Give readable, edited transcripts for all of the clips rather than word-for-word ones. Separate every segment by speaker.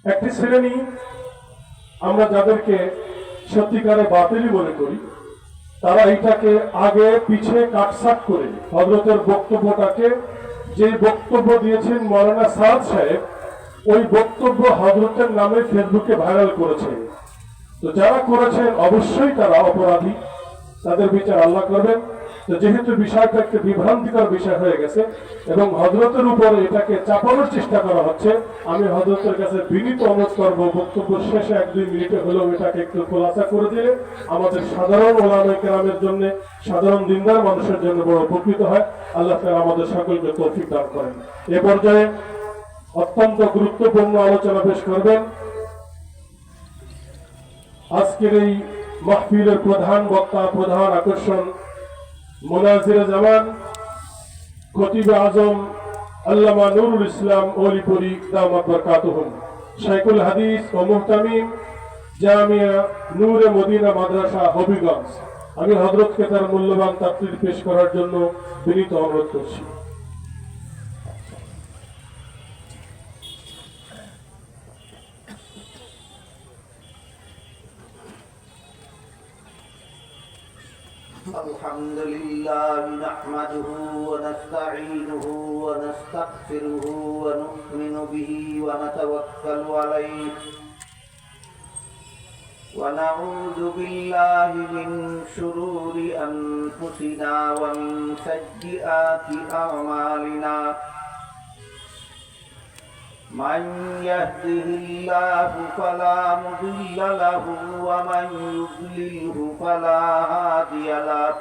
Speaker 1: একটি শ্রেণী আমরা যাদেরকে সত্যিকারে বাতিলি মনে করি, তারা এটাকে আগে পিছে কাটছাট করে হযরতের বক্তব্যটাকে, যে বক্তব্য দিয়েছেন মাওলানা সাদ সাহেব, ওই বক্তব্য হযরতের নামে ফেসবুকে ভাইরাল করেছে। তো যারা করেছেন অবশ্যই তারা অপরাধী, তাদের বিচার আল্লাহ করবেন। তো যেহেতু বিষয়টা একটা বিভ্রান্তিকর বিষয় হয়ে গেছে এবং হযরতের উপরে এটাকে চাপানোর চেষ্টা করা হচ্ছে, আমি হযরতের কাছে বিনীত অনুরোধ করবো, বক্তব্য শেষে 1-2 মিনিটে হলেও এটাকে একটু খোলাসা করে দিলে আমাদের সাধারণ ওলামায়ে কেরামের জন্য, সাধারণ দিনদার মানুষের জন্য বড় উপকৃত হয়। আল্লাহ তাআলা আমাদের সকলকে তৌফিক দান করেন। এ পর্যায়ে অত্যন্ত গুরুত্বপূর্ণ আলোচনা পেশ করবেন আজকের এই মাহফিলের প্রধান বক্তা, প্রধান আকর্ষণ, মুনাজিরে জামান, খতিবে আজম আল্লামা নুরুল ইসলাম ওলিপুরি দামাত বরকাতুহুম, শাইখুল হাদিস ও মুহতামিম জামিয়া নূরে মদিনা মাদ্রাসা হবিগঞ্জ। আমি হযরতকে তার মূল্যবান তাকরীর পেশ করার জন্য বিনীত অনুরোধ করছি।
Speaker 2: الحمد لله نحمده ونستعينه ونستغفره ونؤمن به ونتوكل عليه ونعوذ بالله من شرور أنفسنا ومن سيئات أعمالنا من يهده الله فلا مضل له ومن يضلله فلا هادي له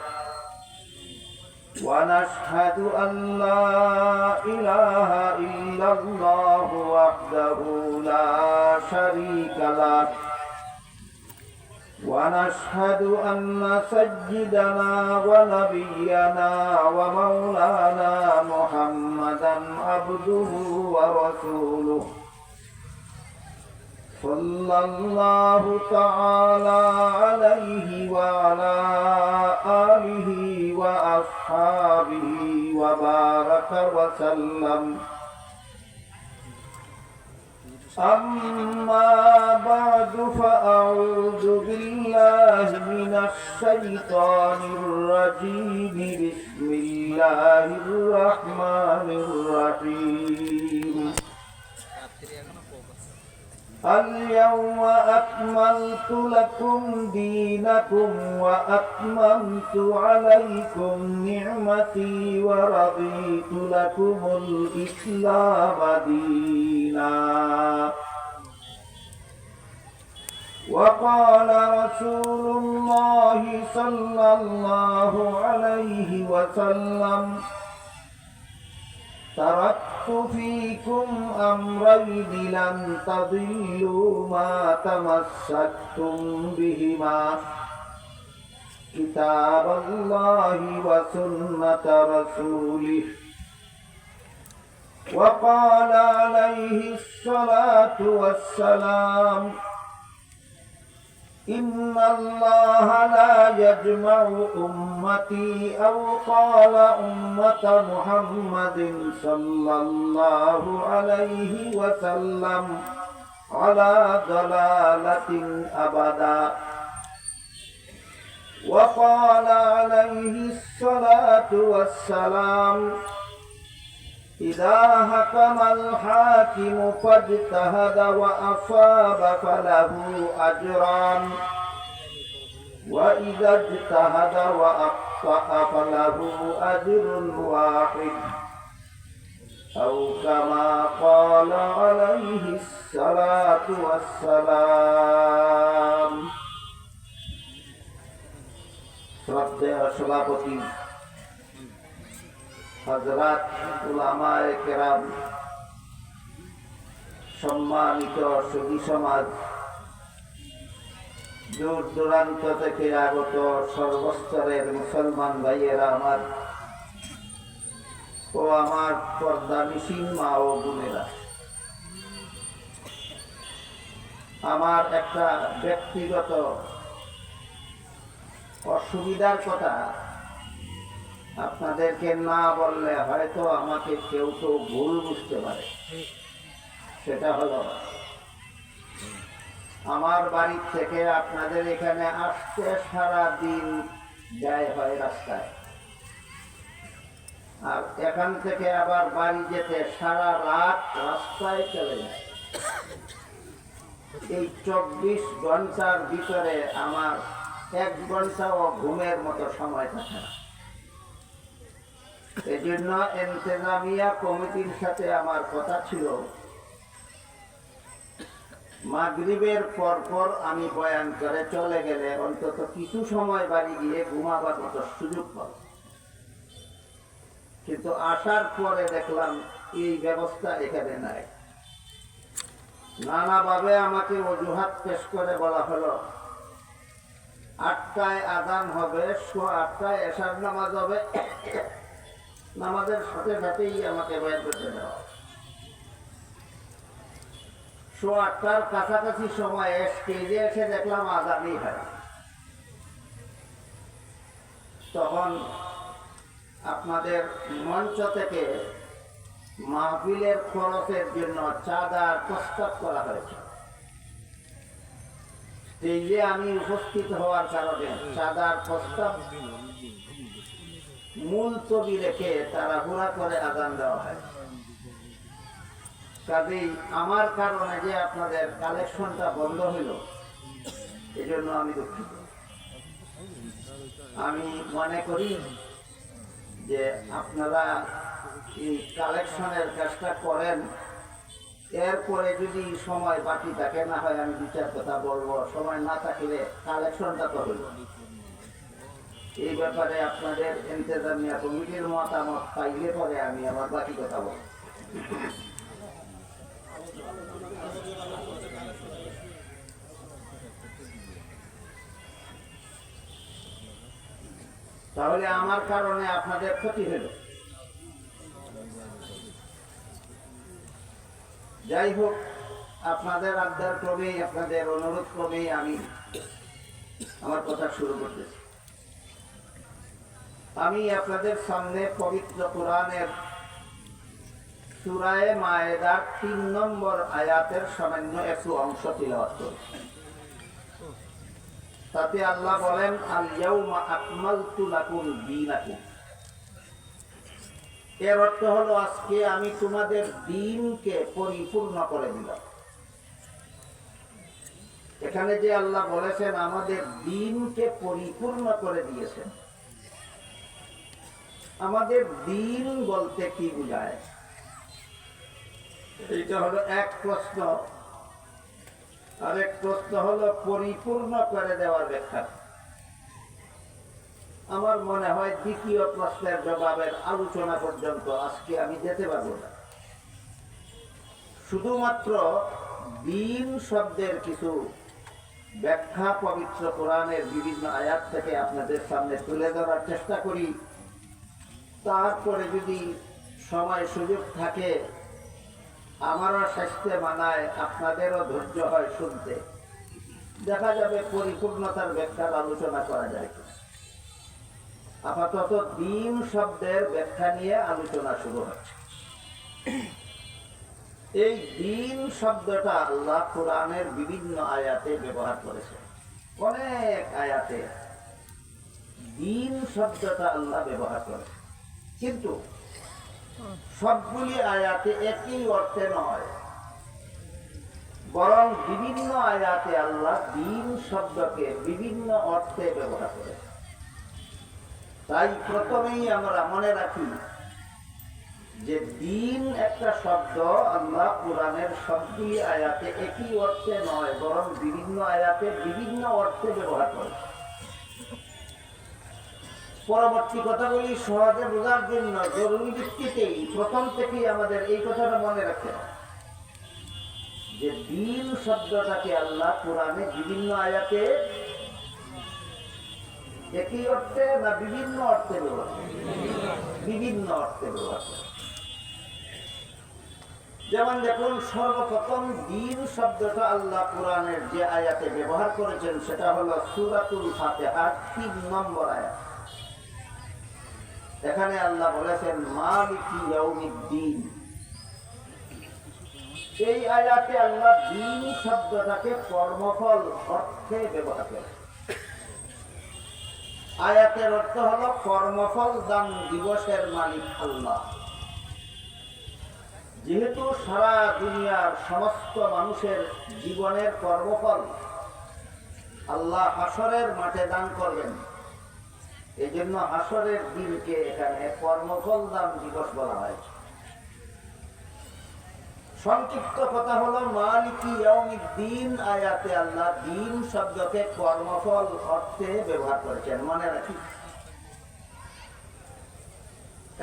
Speaker 2: ونشهد أن لا إله إلا الله وحده لا شريك له ونشهد أن سيدنا ونبينا ومولانا محمدا عبده ورسوله صلى الله تعالى عليه وعلى آله وأصحابه وبارك وسلم. أما بعد فأعوذ بالله من الشيطان الرجيم. بسم الله الرحمن الرحيم. اليوم أكملت لكم دينكم وأتممت عليكم نعمتي ورضيت لكم الإسلام دينا. وقال رسول الله صلى الله عليه وسلم: تركت فيكم أمرين لن تضلوا ما تمسكتم بهما كتاب الله وسنة رسوله. وقال عليه الصلاة والسلام: إن الله لا يجمع أمتي، أو قال أمة محمد صلى الله عليه وسلم، على ضلالة أبدا. وقال عليه الصلاة والسلام: إذا حكم الحاكم فاجتهد وأصاب فله أجران، وإذا اجتهد وأخطأ فله أجر واحد، أو كما قال عليه الصلاة والسلام. শ্রদ্ধেয় সভাপতি হযরত উলামায়ে কেরাম, সম্মানিত সুধী সমাজ, দূর দূরান্ত থেকে আগত সর্বস্তরের মুসলমান ভাইয়েরা আমার ও আমার পর্দানিসীন মা ও বোনেরা, আমার একটা ব্যক্তিগত অসুবিধার কথা আপনাদেরকে না বললে হয়তো আমাকে কেউ ভুল বুঝতে পারে। সেটা হলো আমার বাড়ি থেকে আপনাদের এখানে আসতে সারা দিন ব্যয় হয় রাস্তায়, আর এখান থেকে আবার বাড়ি যেতে সারা রাত রাস্তায় চলে যায়। এই 24 ঘন্টার ভিতরে আমার 1 ঘন্টাও ঘুমের মতো সময় থাকে না। এই জন্য ইন্তেজামিয়া কমিটির সাথে আমার কথা ছিল, মাগরিবের পর আমি বয়ান করে চলে গেলে অন্তত কিছু সময় বাড়ি গিয়ে ঘুমাবার মতো সুযোগ পাব। কিন্তু আসার পরে দেখলাম এই ব্যবস্থা এখানে নাই। নানাভাবে আমাকে অজুহাত পেশ করে বলা হলো 8টায় আযান হবে, 8টায় এশার নামাজ হবে, নামাজের সাথে সাথেই আমাকে বের করতে দেওয়া। 8টার কাছাকাছি সময়ে স্টেজে এসে দেখলাম আযানই হয়। তখন আপনাদের মঞ্চ থেকে মাহফিলের খরচের জন্য চাঁদার প্রস্তাব করা হয়েছে। স্টেজে আমি উপস্থিত হওয়ার কারণে চাঁদার প্রস্তাব মুলতবি রেখে তাড়াহুড়া করে আযান দেওয়া হয়। কাজেই আমার কারণে যে আপনাদের কালেকশনটা বন্ধ হইল, এজন্য আমি দুঃখিত। আমি মনে করি যে আপনারা এই কালেকশনের কাজটা করেন, এরপরে যদি সময় বাকি থাকে, না হয় আমি 2-4 কথা বলবো, সময় না থাকলে কালেকশনটা তো হইল। এই ব্যাপারে আপনাদের ইন্তেজামিয়া কমিটির মতামত পাইলে পরে আমি আমার বাকি কথা বলবো। তাহলে আমার কারণে আপনাদের ক্ষতি হল। যাই হোক, আপনাদের আবদার ক্রমেই, আপনাদের অনুরোধ ক্রমেই আমি আমার কথা শুরু করতেছি। আমি আপনাদের সামনে পবিত্র কোরআনের সূরা মায়েদার 3 নম্বর আয়াতের সামান্য একটু অংশ তিলাওয়াত করি। তাতে আল্লাহ বলেন, আল ইয়াউমা আকমালতু লাকুম দীনাকুম। এর অর্থ হলো আজকে আমি তোমাদের দ্বীনকে পরিপূর্ণ করে দিলাম। এখানে যে আল্লাহ বলেছেন আমাদের দ্বীনকে পরিপূর্ণ করে দিয়েছেন, আমাদের দ্বীন বলতে কি বোঝায়? এইটা হলো এক প্রশ্ন। আরেক প্রশ্ন হলো পরিপূর্ণ করে দেওয়ার ব্যাখ্যা। আমার মনে হয় দ্বিতীয় প্রশ্নের জবাবের আলোচনা পর্যন্ত আজকে আমি যেতে পারবো না। শুধুমাত্র দ্বীন শব্দের কিছু ব্যাখ্যা পবিত্র কোরআনের বিভিন্ন আয়াত থেকে আপনাদের সামনে তুলে ধরার চেষ্টা করি। তারপরে যদি সময় সুযোগ থাকে, আমারও স্বাস্থ্যে মানায়, আপনাদেরও ধৈর্য হয় শুনতে, দেখা যাবে পরিপূর্ণতার ব্যাখ্যার আলোচনা করা যায়। আপাতত দ্বীন শব্দের ব্যাখ্যা নিয়ে আলোচনা শুরু হচ্ছে। এই দ্বীন শব্দটা আল্লাহ কোরআনের বিভিন্ন আয়াতে ব্যবহার করেছে। অনেক আয়াতে দ্বীন শব্দটা আল্লাহ ব্যবহার করেছে, কিন্তু সবগুলি আয়াতে একই অর্থে নয়, বরং বিভিন্ন আয়াতে আল্লাহ দ্বীন শব্দকে বিভিন্ন অর্থে ব্যবহার করেছে। তাই প্রথমেই আমরা মনে রাখি যে দ্বীন একটা শব্দ আল্লাহ কোরআনের সবগুলি আয়াতে একই অর্থে নয়, বরং বিভিন্ন আয়াতে বিভিন্ন অর্থে ব্যবহার করেছে। পরবর্তী কথাগুলি সহজে বোঝার জন্য জরুরি ভিত্তিতেই প্রথম থেকেই আমাদের এই কথাটা মনে রাখতে হবে যে দ্বীন শব্দটাকে আল্লাহ কোরআনে বিভিন্ন আয়াতে একই অর্থে না বিভিন্ন অর্থে ব্যবহার করে? বিভিন্ন অর্থে ব্যবহার করে। যেমন দেখুন, সর্বপ্রথম দ্বীন শব্দটা আল্লাহ কোরআনের যে আয়াতে ব্যবহার করেছেন সেটা হলো সূরাতুল ফাতিহার 3 নম্বর আয়াত। এখানে আল্লাহ বলেছেন মালিকি ইয়াউমিদ্দিন। এই আয়াতে আল্লাহ দিন শব্দটাকে কর্মফল অর্থে ব্যবহার করে। আয়াতের অর্থ হলো কর্মফল দান দিবসের মালিক আল্লাহ। যেহেতু সারা দুনিয়ার সমস্ত মানুষের জীবনের কর্মফল আল্লাহ হাসরের মাঠে দান করবেন, এই জন্য হাসরের দিনকে এখানে কর্মফল দান দিবস বলা হয়। সংক্ষিপ্ত কথা হলো মালিকি ইয়াউমিদ্দিন আয়াতে আল্লাহ দিন শব্দকে কর্মফল অর্থে ব্যবহার করেছেন। মনে রাখি,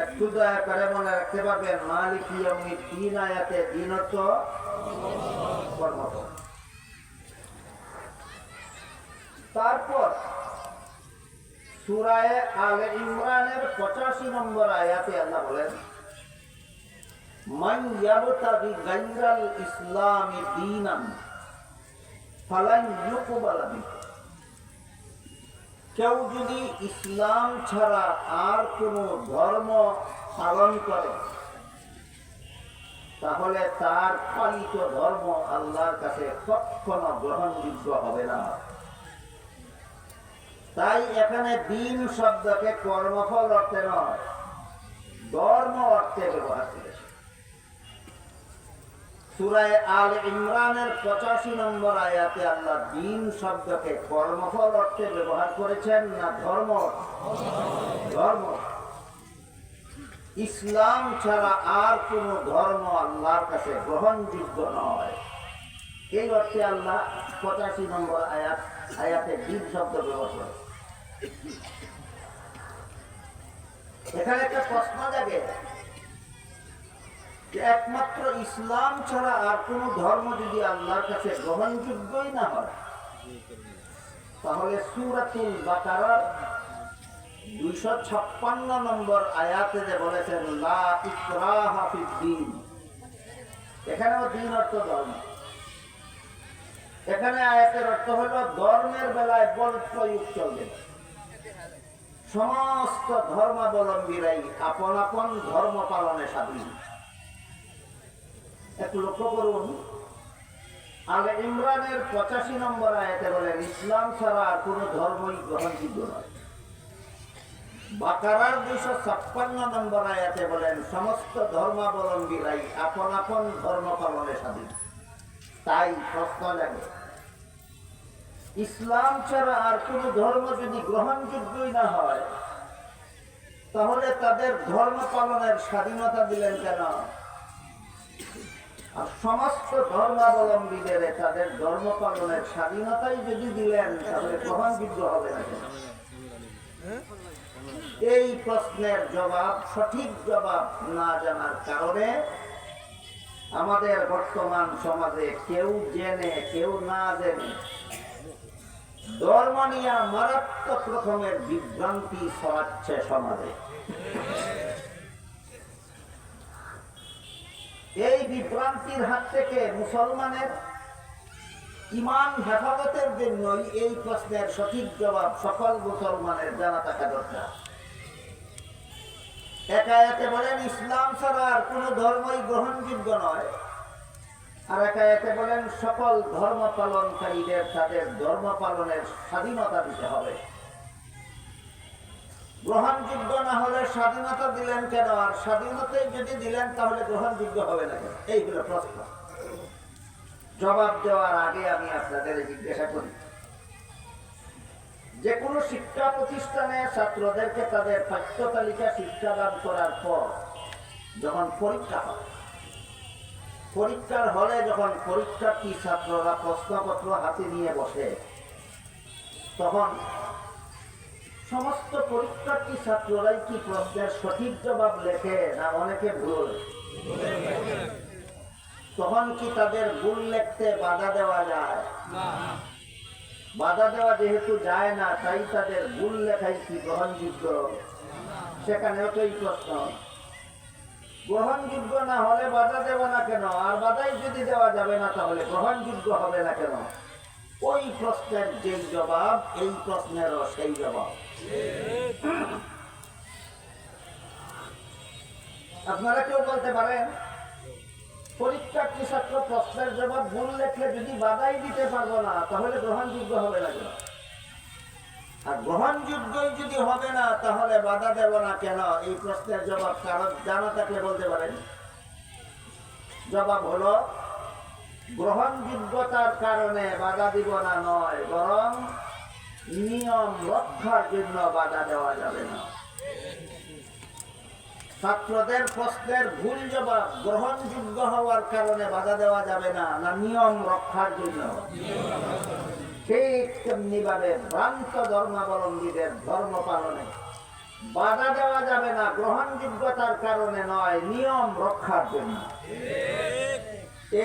Speaker 2: একটু দয়া করে মনে রাখতে পারবেন, মালিকি ইয়াউমিদ্দিন আয়াতে দিন অর্থ কর্মফল। তারপর সূরা আলে ইমরানের 85 নম্বর আয়াতে আল্লাহ বলেন, মান ইয়াবতাগি গায়রাল ইসলামি দীনান ফালান ইউকবালা বিহি। কেউ যদি ইসলাম ছাড়া আর কোন ধর্ম পালন করে তাহলে তার পালিত ধর্ম আল্লাহর কাছে কখনো গ্রহণযোগ্য হবে না। তাই এখানে দিন শব্দকে কর্মফল অর্থে নয়, ধর্ম অর্থে ব্যবহার করেছে। সূরা আলে ইমরানের 85 নম্বর আয়াতে আল্লাহ দিন শব্দকে কর্মফল অর্থে ব্যবহার করেছেন না ধর্ম? ধর্ম। ইসলাম ছাড়া আর কোন ধর্ম আল্লাহর কাছে গ্রহণযোগ্য নয়, এই অর্থে আল্লাহ 85 নম্বর আয়াতে দিন শব্দ ব্যবহার করে। এখানে একটা প্রশ্ন জাগে, একমাত্র ইসলাম ছাড়া আর কোন ধর্ম যদি আল্লাহর কাছে গ্রহণযোগ্যই না হয়, তাহলে সূরাতুল বাকারার 256 নম্বর আয়াতে যে বলেছেন লা ইকরাহা ফিদ্দীন, এখানেও দিন অর্থ ধর্ম। এখানে আয়াতের অর্থ হলো ধর্মের বেলায় বল প্রয়োগ চলবে না। সমস্ত ধর্মাবলম্বীরাই আপন আপন ধর্ম পালনে স্বাধীন। একটু লক্ষ্য করুন, আলে ইমরানের 85 নম্বর আয়াতে বলেন ইসলাম ছাড়া আর কোন ধর্মই গ্রহণযোগ্য নয়। বাকারার 256 নম্বর আয়াতে বলেন সমস্ত ধর্মাবলম্বীরাই আপন আপন ধর্ম পালনে স্বাধীন। তাই প্রশ্ন জাগে, ইসলাম ছাড়া আর কোন ধর্ম যদি গ্রহণযোগ্যই না হয় তাহলে তাদের ধর্ম পালনের স্বাধীনতা দিলেন কেন? আর সমস্ত ধর্মাবলম্বীদের তাদের ধর্ম পালনের স্বাধীনতাই যদি দিলেন তাহলে গ্রহণযোগ্য হবে না কেন? এই প্রশ্নের জবাব, সঠিক জবাব না জানার কারণে আমাদের বর্তমান সমাজে কেউ জেনে কেউ না জেনে ধর্ম নিয়ে মারাত্মক রকমের বিভ্রান্তি ছড়াচ্ছে সমাজে। এই বিভ্রান্তির হাত থেকে মুসলমানের ঈমান হেফাজতের জন্যই এই প্রশ্নের সঠিক জবাব সকল মুসলমানের জানা থাকা দরকার। এক আয়াতে বলেন ইসলাম ছাড়া আর কোন ধর্মই গ্রহণযোগ্য নয়, আর এক আয়াতে বলেন সকল ধর্ম পালনকারীদের তাদের ধর্ম পালনের স্বাধীনতা দিতে হবে। গ্রহণযোগ্য না হলে স্বাধীনতা দিলেন কেন? আর স্বাধীনতাই যদি দিলেন তাহলে গ্রহণযোগ্য হবে না কেন? এইগুলো প্রশ্ন। জবাব দেওয়ার আগে আমি আপনাদের জিজ্ঞাসা করি, যে কোনো শিক্ষা প্রতিষ্ঠানে ছাত্রদেরকে তাদের পাঠ্য তালিকা শিক্ষাদান করার পর যখন পরীক্ষা হয়, পরীক্ষার হলে যখন পরীক্ষার্থী ছাত্ররা প্রশ্নপত্র হাতে নিয়ে বসে, তখন সমস্ত পরীক্ষার্থী ছাত্ররাই কি প্রশ্নের সঠিক জবাব লেখে না অনেকে ভুল? তখন কি তাদের ভুল লিখতে বাধা দেওয়া যায়? বাধা দেওয়া যেহেতু যায় না, তাই তাদের ভুল লেখাই কি গ্রহণযোগ্য? সেখানেও তো এই প্রশ্ন। গ্রহণযোগ্য না হলে বাধা দেওয়া না কেন? আর বাধাই যদি দেওয়া যাবে না তাহলে গ্রহণযোগ্য হবে না কেন? ওই প্রশ্নের যেই জবাব, এই প্রশ্নেরও সেই জবাব। আপনারা কেউ বলতে পারেন পরীক্ষার্থী ছাত্র প্রশ্নের জবাব ভুল লেখলে যদি বাধাই দিতে পারবো না, তাহলে গ্রহণযোগ্য হবে না কেন? আর গ্রহণযোগ্যই যদি হবে না, তাহলে বাধা দেব না কেন? এই প্রশ্নের জবাব কারণ জানা থাকলে বলতে পারেন। জবাব হলো, গ্রহণযোগ্যতার কারণে বাধা দিব না নয়, বরং নিয়ম রক্ষার জন্য বাধা দেওয়া যাবে না। ছাত্রদের প্রশ্নের ভুল জবাব গ্রহণযোগ্য হওয়ার কারণে বাধা দেওয়া যাবে না, না নিয়ম রক্ষার জন্য? ঠিক তেমনি ভাবে ভ্রান্ত ধর্মাবলম্বীদের ধর্ম পালনে বাধা দেওয়া যাবে না, গ্রহণযোগ্যতার কারণে নয়, নিয়ম রক্ষার জন্য।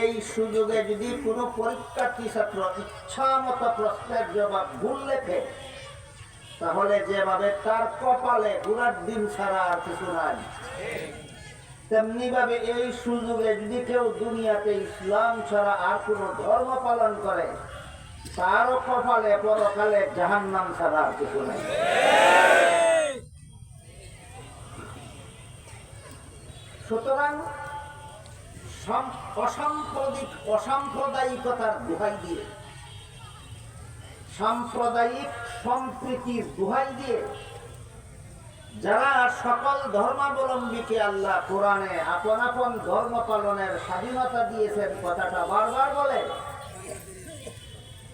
Speaker 2: এই সুযোগে যদি কোনো পরীক্ষার্থী ছাত্র ইচ্ছা মতো প্রশ্নের জবাব ভুল লেখে, তাহলে যেভাবে তার কপালে গুড়ার দিন ছাড়া আর কিছু নাই, তেমনি ভাবে এই সুযোগে যদি কেউ দুনিয়াতে ইসলাম ছাড়া আর কোনো ধর্ম পালন করে, তারও কপালে পরকালে জাহান্নাম ছাড়া আর কিছু নাই। সুতরাং অসাম্প্রদায়িকতার দোহাই দিয়ে, সাম্প্রদায়িক সম্প্রীতির দোহাই দিয়ে যারা সকল ধর্মাবলম্বীকে আল্লাহ কোরআনে আপন আপন ধর্ম পালনের স্বাধীনতা দিয়েছেন, কথাটা বারবার বলে,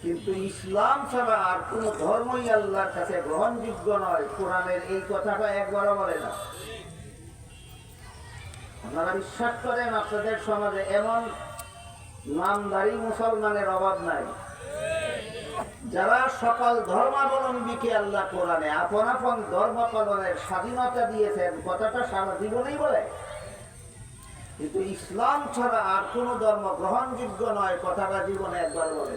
Speaker 2: কিন্তু ইসলাম ছাড়া আর কোন ধর্মই আল্লাহর কাছে গ্রহণযোগ্য নয়, কোরআনের এই কথাটা একবারও বলে না। আপনারা বিশ্বাস করেন আপনাদের সমাজে এমন নামধারী মুসলমানের অভাব নাই যারা সকল ধর্মাবলম্বীকে আল্লাহ কোরআনে আপন আপন ধর্ম পালনের স্বাধীনতা দিয়েছেন, কথাটা সারা জীবনেই বলে, কিন্তু ইসলাম ছাড়া আর কোন ধর্ম গ্রহণযোগ্য নয়, কথাটা জীবনে একবার বলে।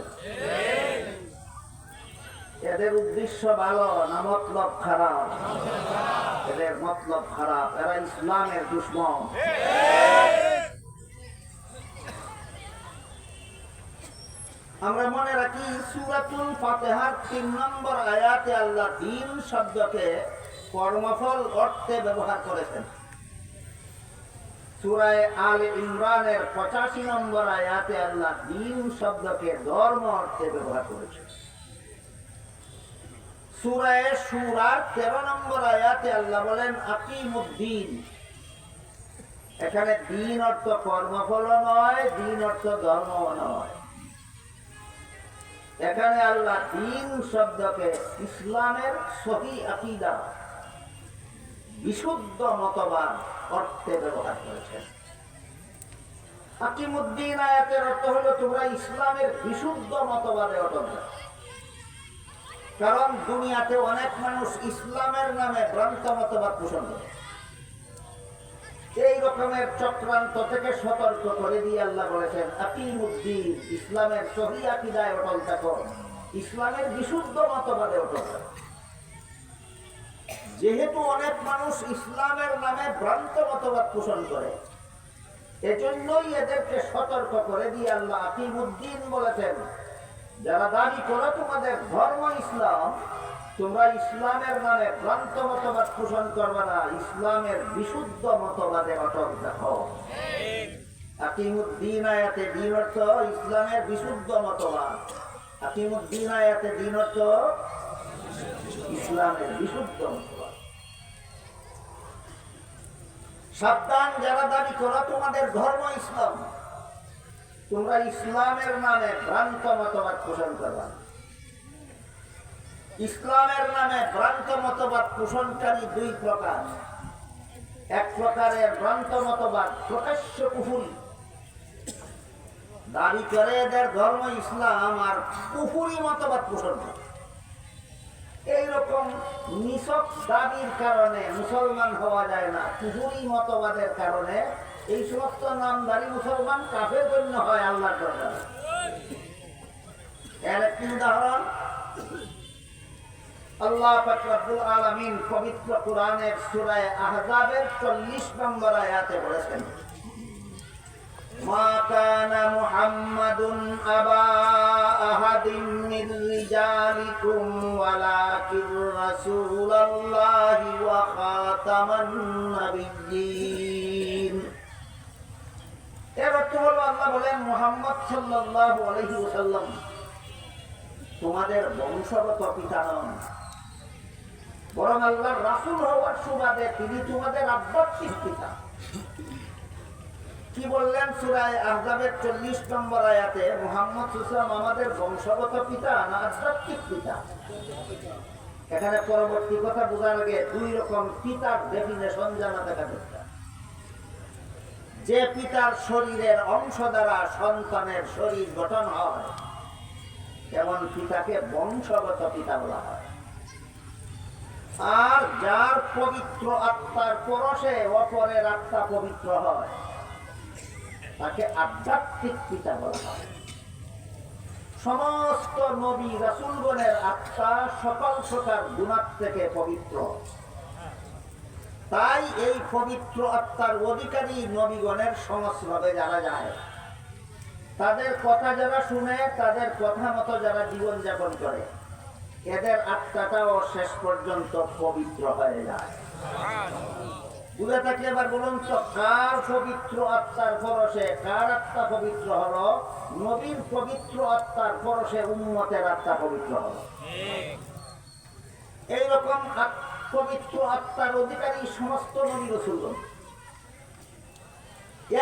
Speaker 2: এদের উদ্দেশ্য ভালো না মতলব খারাপ? এদের মতলব খারাপ, এরা ইসলামের দুশমন। আমরা মনে রাখি সূরাতুল ফাতিহার ৩ নম্বর আয়াতে আল্লাহ দ্বীন শব্দকে কর্মফল অর্থে ব্যবহার করেছেন। সূরা আলে ইমরানের ৮৫ নম্বর আয়াতে আল্লাহ দ্বীন শব্দকে ধর্ম অর্থে ব্যবহার করেছেন। সূরা শূরার ১৩ নম্বর আয়াতে আল্লাহ বলেন আকিমুদ্দিন। এখানে দ্বীন অর্থ কর্মফল নয়, দ্বীন অর্থ ধর্ম নয়, এখানে আল্লাহ দ্বীন শব্দকে ইসলামের সহি আকীদা, বিশুদ্ধ মতবাদ অর্থে ব্যবহার করেছেন। আকিমুদ্দিন আয়াতের অর্থ হলো তোমরা ইসলামের বিশুদ্ধ মতবাদে অটল থাকো। কারণ দুনিয়াতে অনেক মানুষ ইসলামের নামে ভ্রান্ত মতবাদ পোষণ করে। এই রকমের চক্রান্ত থেকে সতর্ক করে দিয়ে আল্লাহ বলেছেন আকিমুদ্দিন, ইসলামের সহি আকীদায় অটল থাকো, ইসলামের বিশুদ্ধ মতবাদে অটল থাকো। যেহেতু অনেক মানুষ ইসলামের নামে ভ্রান্ত মতবাদ পোষণ করে, এজন্যই এদেরকে সতর্ক করে দিয়ে আল্লাহ আকিমুদ্দিন বলেছেন, যারা দাবি করো তোমাদের ধর্ম ইসলাম, তোমরা ইসলামের নামে ভ্রান্ত মতবাদ পোষণ করবে না, ইসলামের বিশুদ্ধ মতবাদে অটল থাকো। আকিমুদ্দিন আয়াতে দ্বীন অর্থ ইসলামের বিশুদ্ধ মতবাদ, আকিমুদ্দিন আয়াতে দ্বীন অর্থ ইসলামের বিশুদ্ধ মতবাদ। সাবধান যারা দাবি করো তোমাদের ধর্ম ইসলাম, তোমরা ইসলামের নামে ভ্রান্ত মতবাদ পোষণ করবা। ইসলামের নামে ভ্রান্ত মতবাদ পোষণকারী দুই প্রকার। এক প্রকারের ভ্রান্ত মতবাদ প্রকাশ্য কুফরি, দাবি করে এদের ধর্ম ইসলাম আর কুফরি মতবাদ পোষণ করে। এইরকম নিছক দাবির কারণে মুসলমান হওয়া যায় না, কুফরি মতবাদের কারণে এই সমস্ত নামধারী মুসলমান কাফের গণ্য হয় আল্লাহর দরবারে। এর একটি উদাহরণ আল্লাহ পাক রব্বুল আলামিন পবিত্র কোরআনের সূরা আহজাবের ৪০ নম্বর আয়াতে বলেছেন, মা কানা মুহাম্মাদুন আবা আহাদিন মির রিজালিকুম ওয়ালাকির রাসূলুল্লাহি ওয়া খাতামান নাবিয়্যিন। এর অর্থ হলো আল্লাহ বলেন মুহাম্মদ সাল্লাল্লাহু আলাইহি ওয়াসাল্লাম তোমাদের বংশগত পিতা নন, বরং আল্লাহর রাসূল হওয়ার সুবাদে তিনি তোমাদের আধ্যাত্মিক পিতা। কি বললেন সূরা আহজাবের 40 নম্বর আয়াতে, মুহাম্মদ সাল্লাল্লাহু আমাদের বংশগত পিতা না আধ্যাত্মিক পিতা? এখানে পরবর্তী কথা বোঝার আগে দুই রকম পিতার ডেফিনেশন জানা দেখা দরকার। যে পিতার শরীরের অংশ দ্বারা সন্তানের শরীর গঠন হয়, এমন পিতাকে বংশগত পিতা বলা হয়। আর যার পবিত্র আত্মার পরশে অপরের আত্মা পবিত্র হয়, তাকে আধ্যাত্মিক পিতা বলা হয়। সমস্ত নবী রাসূলগণের আত্মা সকল প্রকার গুনাহ থেকে পবিত্র, তাই এই পবিত্র আত্মার অধিকারী নবীগণের সংস্রবে যারা যায়, তাদের কথা যারা শুনে, তাদের কথা মতো যারা জীবনযাপন করে, এদের আত্মাটাও শেষ পর্যন্ত পবিত্র হয়ে যায়। বুঝে থাকলে এবার বলুন তো, কার পবিত্র আত্মার পরশে কার আত্মা পবিত্র হলো? নবীর পবিত্র আত্মার পরশে উম্মতের আত্মা পবিত্র হলো। এইরকম পবিত্র আত্মার অধিকারী সমস্ত নবী রাসূলগণ।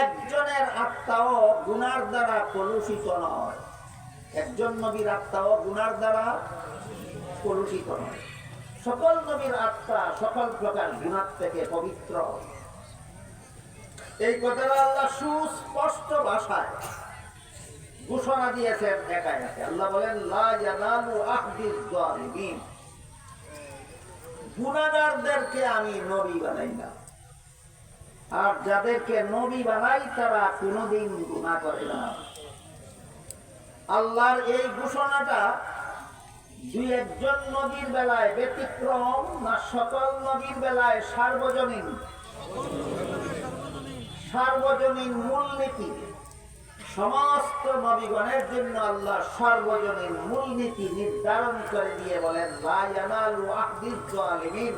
Speaker 2: একজনের আত্মাও গুনার দ্বারা কলুষিত নয়, একজন নবীর আত্মাও গুনার দ্বারা কলুষিত নয়। সকল নবীর আত্মা সকল প্রকার গুনাহ থেকে পবিত্র। এই কথাটা আল্লাহ সুস্পষ্ট ভাষায় ঘোষণা দিয়েছেন এক আয়াতে। আল্লাহ বলেন লা ইয়ানালু আহদিজ যালিমিন, গুনাহগারদেরকে আমি নবী বানাই না, আর যাদেরকে নবী বানাই তারা কোনোদিন গুনাহ করে না। আল্লাহর এই ঘোষণাটা দুই একজন নবীর বেলায় ব্যতিক্রম না সকল নবীর বেলায় সার্বজনীন? সার্বজনীন মূলনীতি। সমস্ত নবীগণের জন্য আল্লাহ সার্বজনীন মূলনীতি নির্ধারণ করে দিয়ে বলেন লা ইয়ানালু আহদিজ যালিমিন,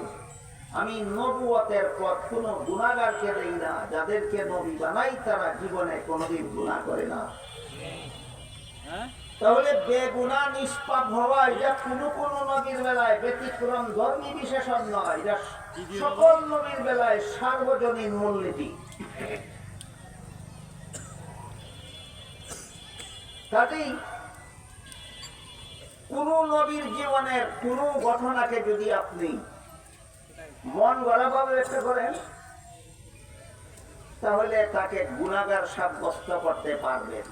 Speaker 2: আমি নবুয়তের পথ কোনো গুনাহগারকে দেই না, যাদেরকে নবী বানাই তারা জীবনে কোনোদিন গুনাহ করে না। তাহলে বেগুনাহ নিষ্পাপ হওয়া এটা কোনো কোনো নবীর বেলায় ব্যতিক্রম, ধর্মী বিশেষণ নয়, এটা সকল নবীর বেলায় সার্বজনীন মূলনীতি। কাজেই কোন নবীর জীবনের কোন ঘটনাকে যদি আপনি মন গড়াভাবে ব্যাখ্যা করেন, তাহলে তাকে গুনাহগার সাব্যস্ত করতে পারবেন।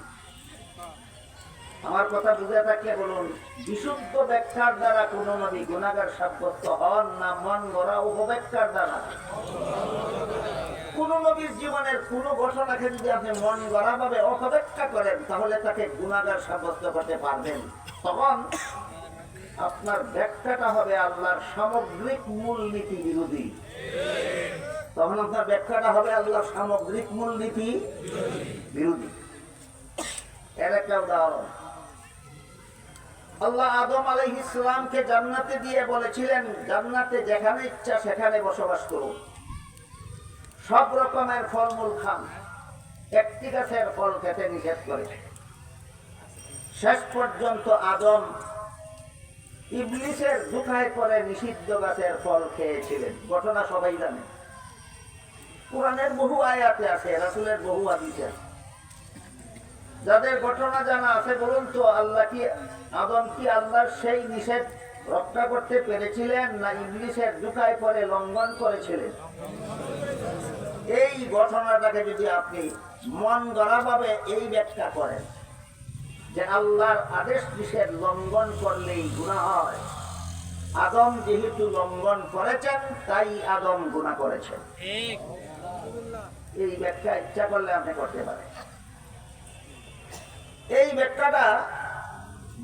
Speaker 2: আমার কথা বুঝে থাকলে বলুন, বিশুদ্ধ ব্যাখ্যার দ্বারা কোন নবী গুনাহগার সাব্যস্ত হন না মন গড়া উপব্যাখ্যার দ্বারা? কোন নবীর জীবনের কোন ঘটনাকে যদি আপনি মন গড়া ভাবে অপব্যাখ্যা করেন, তাহলে তাকে গুনাহগার সাব্যস্ত করতে পারবেন। তখন আপনার ব্যাখ্যাটা হবে আল্লাহর সামগ্রিক মূলনীতি বিরোধী। তখন আপনার ব্যাখ্যাটা হবে আল্লাহর সামগ্রিক মূলনীতি বিরোধী। এর একটা উদাহরণ, আল্লাহ আদম আলাইহিস সালামকে জান্নাতে দিয়ে বলেছিলেন, জান্নাতে যেখানে ইচ্ছা সেখানে বসবাস করুন, সব রকমের ফলমূল খান, একটি গাছের ফল খেতে নিষেধ করে। শেষ পর্যন্ত আদম ইবলিসের ধোঁকায় পড়ে নিষিদ্ধ গাছের ফল খেয়েছিলেন। ঘটনা সবাই জানে, কোরআনের বহু আয়াতে আছে, রাসূলের বহু হাদিসে আছে। যাদের ঘটনা জানা আছে বলুন তো, আল্লাহ কি আদম কি আল্লাহর সেই নিষেধ রক্ষা করতে পেরেছিলেন না ইবলিসের ধোঁকায় পড়ে লঙ্ঘন করেছিলেন? এই ঘটনাটাকে যদি আপনি মন গড়া ভাবে এই ব্যাখ্যা করেন যে আল্লাহর আদেশ নিষেধ লঙ্ঘন করলেই গুনাহ হয়, আদম যেহেতু লঙ্ঘন করেছেন তাই আদম গুনাহ করেছেন, এই ব্যাখ্যা ইচ্ছা করলে আপনি করতে পারেন। এই ব্যাখ্যাটা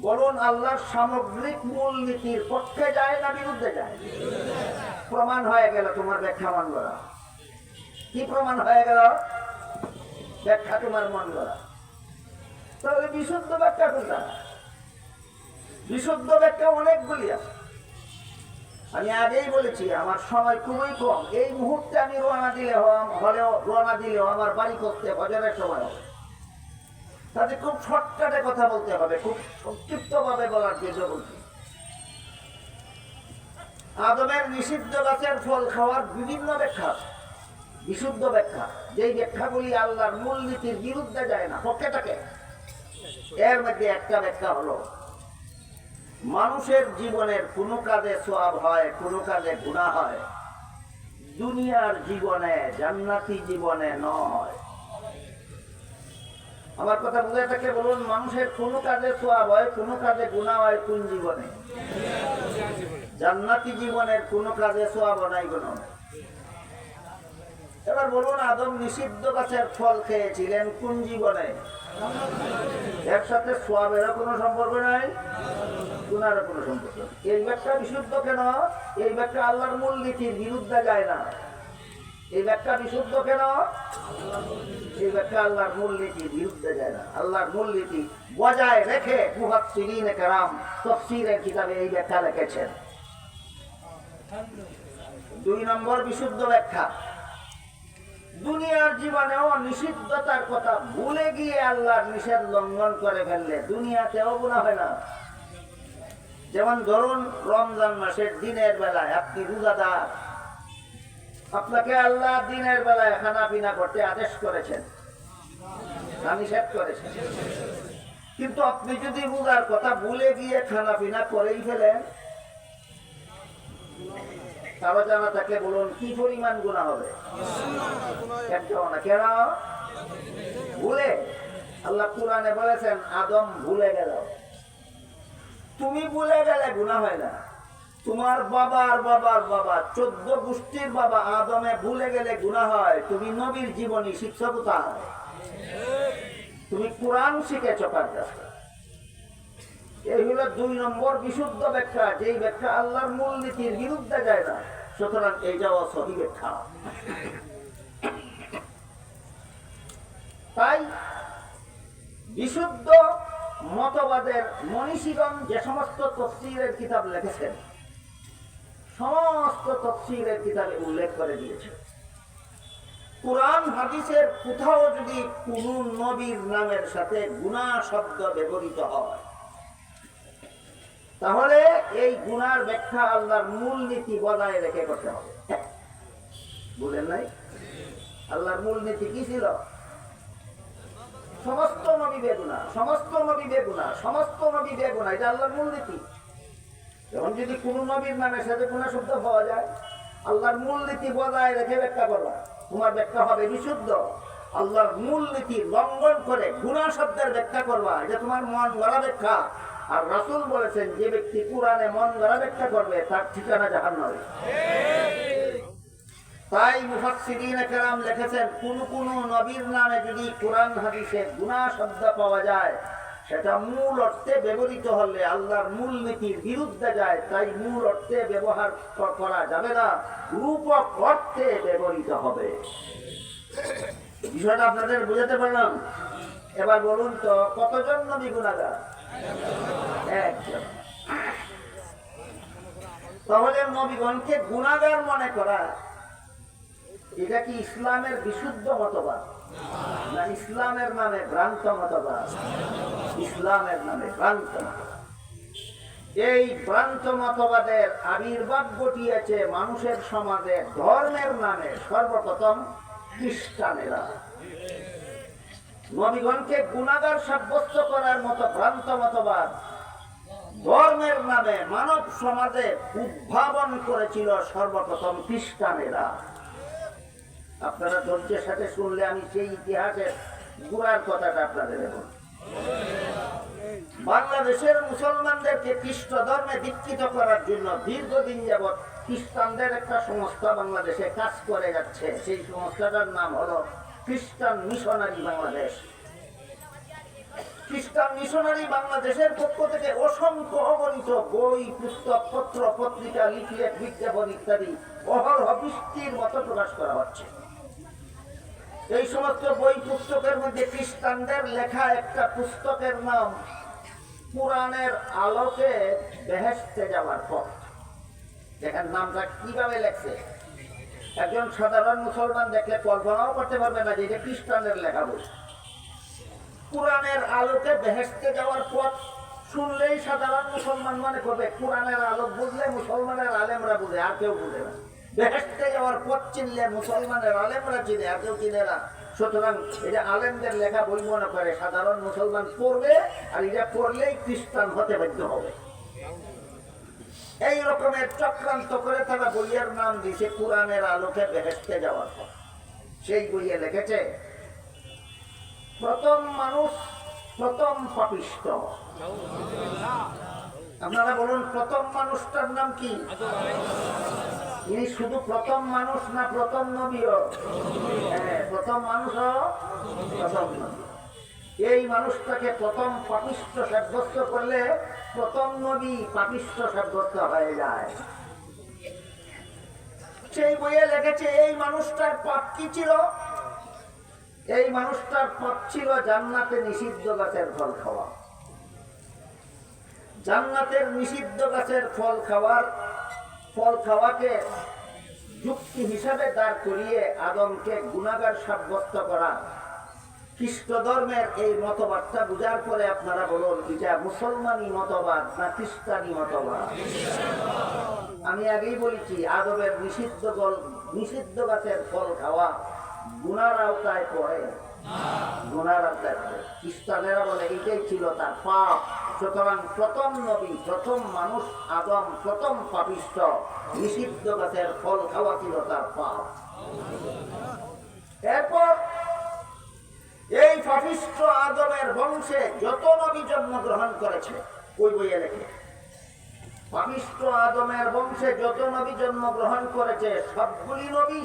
Speaker 2: বলুন আল্লাহর সামগ্রিক মূলনীতির পক্ষে যায় না বিরুদ্ধে যায়? প্রমাণ হয়ে গেল তোমার ব্যাখ্যা মন গড়া। কি প্রমাণ হয়ে গেল? ব্যাখ্যা তোমার মন গড়া। তাহলে বিশুদ্ধ ব্যাখ্যা কোনটা? বিশুদ্ধ ব্যাখ্যা অনেকগুলি আছে। আমি আগেই বলেছি আমার সময় খুবই কম। এই মুহূর্তে আমি রওনা দিলেও আমার বাড়ি করতে ফজরের সময় হবে। তাতে খুব শর্টকাটে কথা বলতে হবে, খুব সংক্ষিপ্ত ভাবে বলার জন্য বলছি। আদমের নিষিদ্ধ গাছের ফল খাওয়ার বিভিন্ন ব্যাখ্যা, বিশুদ্ধ ব্যাখ্যা, যেই ব্যাখ্যাগুলি আল্লাহর মূলনীতির বিরুদ্ধে যায় না, পক্ষে থাকে। এর মধ্যে একটা ব্যাখ্যা হলো, মানুষের জীবনের কোনো কাজে সওয়াব হয়, কোনো কাজে গুনাহ হয়, দুনিয়ার জীবনে, জান্নাতি জীবনে নয়। আমার কথা বুঝে থাকে বলুন, মানুষের কোনো কাজে সওয়াব হয়, কোনো কাজে গুনাহ হয় কোন জীবনে? জান্নাতি জীবনের কোনো কাজে সওয়াব নাই, গুনাহ নাই। এবার বলুন, আদম নিষিদ্ধ গাছের ফল খেয়েছিলেন কোন জীবনে? এর সাথে সওয়াবের কোনো সম্পর্ক নাই, গুনাহের কোনো সম্পর্ক নেই। এই ব্যাখ্যা বিশুদ্ধ কেন? এই ব্যাখ্যা আল্লাহর মূলনীতির বিরুদ্ধে যায় না। এই ব্যাখ্যা বিশুদ্ধ কেন? এই ব্যাখ্যা আল্লাহর মূলনীতির বিরুদ্ধে যায় না। আল্লাহর মূলনীতি বজায় রেখে মুফাসসিরিনে কেরাম তাফসীরের কিতাবে এই ব্যাখ্যা লিখেছেন। 2 নম্বর বিশুদ্ধ ব্যাখ্যা, দুনিয়ার জীবনেও নিষিদ্ধতার কথা ভুলে গিয়ে আল্লাহর নিষেধ লঙ্ঘন করে ফেললে দুনিয়াতেও গুনাহ হয় না। যেমন ধরুন, রমজান মাসের দিনের বেলায় আপনি রোজাদার, আপনাকে আল্লাহ দিনের বেলায় খানা পিনা করতে আদেশ করেছেন না নিষেধ করেছেন, কিন্তু আপনি যদি রোজার কথা ভুলে গিয়ে খানা পিনা করেই ফেলেন, কারো জানা থাকলে বলুন কি পরিমাণ গুনাহ হবে? একটাও না। কেন? ভুলে। আল্লাহ কুরআনে বলেছেন, আদম ভুলে গেল। তুমি ভুলে গেলে গুনাহ হয় না, তোমার বাবার বাবার বাবা 14 গোষ্ঠীর বাবা আদমে ভুলে গেলে গুনাহ হয়। তুমি নবীর জীবনী শিক্ষা কোথায়? তুমি কোরআন শিখেছ কার কাছে? এই হলো 2 নম্বর বিশুদ্ধ ব্যাখ্যা, যেই ব্যাখ্যা আল্লাহর মূলনীতির বিরুদ্ধে যায় না। সুতরাং এইটাও সহি ব্যাখ্যা। তাই বিশুদ্ধ মতবাদের মনীষীগণ যে সমস্ত তাফসীরের কিতাব লিখেছেন, সমস্ত তাফসীরের কিতাবে উল্লেখ করে দিয়েছে, কুরআন হাদিসের কোথাও যদি কোন নবীর নামের সাথে গুনাহ শব্দ ব্যবহৃত হয়, তাহলে এই গুনার ব্যাখ্যা আল্লাহর মূলনীতি বজায় রেখে করতে হবে। বুঝলেন নাই? আল্লাহর মূলনীতি কি ছিল? সমস্ত নবী বেগুনাহ, সমস্ত নবী বেগুনাহ, সমস্ত নবী বেগুনাহ, এটা আল্লাহর মূলনীতি। যখন যদি কোন নবীর নামের সাথে গুনাহ শব্দ পাওয়া যায়, আল্লাহর মূলনীতি বজায় রেখে ব্যাখ্যা করবা, তোমার ব্যাখ্যা হবে বিশুদ্ধ। আল্লাহর মূলনীতি লঙ্ঘন করে গুনাহ শব্দের ব্যাখ্যা করবা, এটা তোমার মন গড়া ব্যাখ্যা। আর রাসূল বলেছেন, যে ব্যক্তি কুরআনে মন গড়া ব্যাখ্যা করবে তার ঠিকানা জাহান্নামে। তাই মুফাসসিরিনে কেরাম লিখেছেন, কোন কোন নবীর নামে যদি কোরআন হাদিসে গুনাহ শব্দ পাওয়া যায়, সেটা মূল অর্থে ব্যবহৃত হলে আল্লাহর মূলনীতির বিরুদ্ধে যায়। তাই মূল অর্থে ব্যবহার করা যাবে না, রূপক অর্থে ব্যবহৃত হবে। বিষয়টা আপনাদের বুঝাতে পারলাম? এবার বলুন তো, কতজন নবী গুনাহগার? একজন। তাহলে নবীগণকে গুনাহগার মনে করা, এটা কি ইসলামের বিশুদ্ধ মতবাদ না ইসলামের নামে ভ্রান্ত মতবাদ? ইসলামের নামে ভ্রান্ত মতবাদ। এই ভ্রান্ত মতবাদের আবির্ভাব ঘটিয়েছে মানুষের সমাজে ধর্মের নামে সর্বপ্রথম খ্রিস্টানেরা। নবীগণকে গুনাহগার সাব্যস্ত করার মতো ভ্রান্ত মতবাদ ধর্মের নামে মানব সমাজে উদ্ভাবন করেছিল সর্বপ্রথম খ্রিস্টানেরা। আপনারা ধৈর্যের সাথে শুনলে আমি সেই ইতিহাসের গুড়ার কথাটা আপনাদের বলব। বাংলাদেশের মুসলমানদেরকে খ্রিস্ট ধর্মে দীক্ষিত করার জন্য দীর্ঘদিন যাবৎ খ্রিস্টানদের একটা সংস্থা বাংলাদেশে কাজ করে যাচ্ছে। সেই সংস্থাটার নাম হলো খ্রিস্টান মিশনারি বাংলাদেশ। খ্রিস্টান মিশনারি বাংলাদেশের পক্ষ থেকে অসংখ্য অগণিত বই, পুস্তক, পত্র, পত্রিকা, লিফলেট, বিজ্ঞাপন ইত্যাদি অহরহ বৃষ্টির মতো প্রকাশ করা হচ্ছে। এই সমস্ত বই পুস্তকের মধ্যে খ্রিস্টানদের লেখা একটা পুস্তকের নাম কুরআনের আলোকে বেহেশতে যাওয়ার পথ। দেখেন নামটা কিভাবে লেখছে, একজন সাধারণ মুসলমান দেখলে কল্পনাও করতে পারবে না যে এটা খ্রিস্টানদের লেখা বই। কোরআনের আলোকে বেহেশতে যাওয়ার পথ শুনলেই সাধারণ মুসলমান মনে করবে, কোরআনের আলোক বুঝলে মুসলমানের আলেমরা বুঝে, আর কেউ বুঝে না। বেহেশতে যাওয়ার পথ চিনলে মুসলমানের আলেমরা চিনে, আর কেউ চিনে না। সুতরাং এটা আলেমদের লেখা বই মনে করে সাধারণ মুসলমান পড়বে, আর এটা পড়লেই খ্রিস্টান হতে বাধ্য হবে। এই রকমের চক্রান্ত করে তারা বইয়ের নাম দিয়েছে কোরআনের আলোকে বেহেশতে যাওয়ার পথ। সেই বইয়ে লিখেছে প্রথম মানুষ প্রথম পাপিষ্ঠ। আপনারা বলুন প্রথম মানুষটার নাম কি? ইনি শুধু প্রথম মানুষ না প্রথম নবীও? হ্যাঁ, প্রথম মানুষও প্রথম নবী। এই মানুষটাকে প্রথম পাপিষ্ঠ সাব্যস্ত করলে প্রথম নবী পাপিষ্ঠ সাব্যস্ত হয়ে যায়। সেই বইয়ে লেগেছে এই মানুষটার পাপ কি ছিল? এই মানুষটার পাপ ছিল জান্নাতে নিষিদ্ধ গাছের ফল খাওয়া। জান্নাতের নিষিদ্ধ গাছের ফল খাওয়াকে যুক্তি হিসাবে দাঁড় করিয়ে আদমকে গুনাহগার সাব্যস্ত করা। খ্রিস্ট ধর্মের এই মতবাদটা বুঝার পরে আপনারা বলুন এটা মুসলমানি মতবাদ না খ্রিস্টানি মতবাদ? আমি আগেই বলেছি আদমের নিষিদ্ধ গাছের ফল খাওয়া গুনার আওতায় পড়ে, গুনার আওতায় পড়ে। খ্রিস্টানেরা বলে এটাই ছিল তার পাপ। সুতরাং প্রথম নবী প্রথম মানুষ আদম প্রথম পাপিষ্ঠ, নিষিদ্ধ গাছের ফল খাওয়া ছিল তার পাপ। এরপর এই পাপিষ্ঠ আদমের বংশে যত নবী জন্মগ্রহণ করেছে, ওই বইয়ে লেখে পাপিষ্ঠ আদমের বংশে যত নবী জন্মগ্রহণ করেছে সবগুলি নবী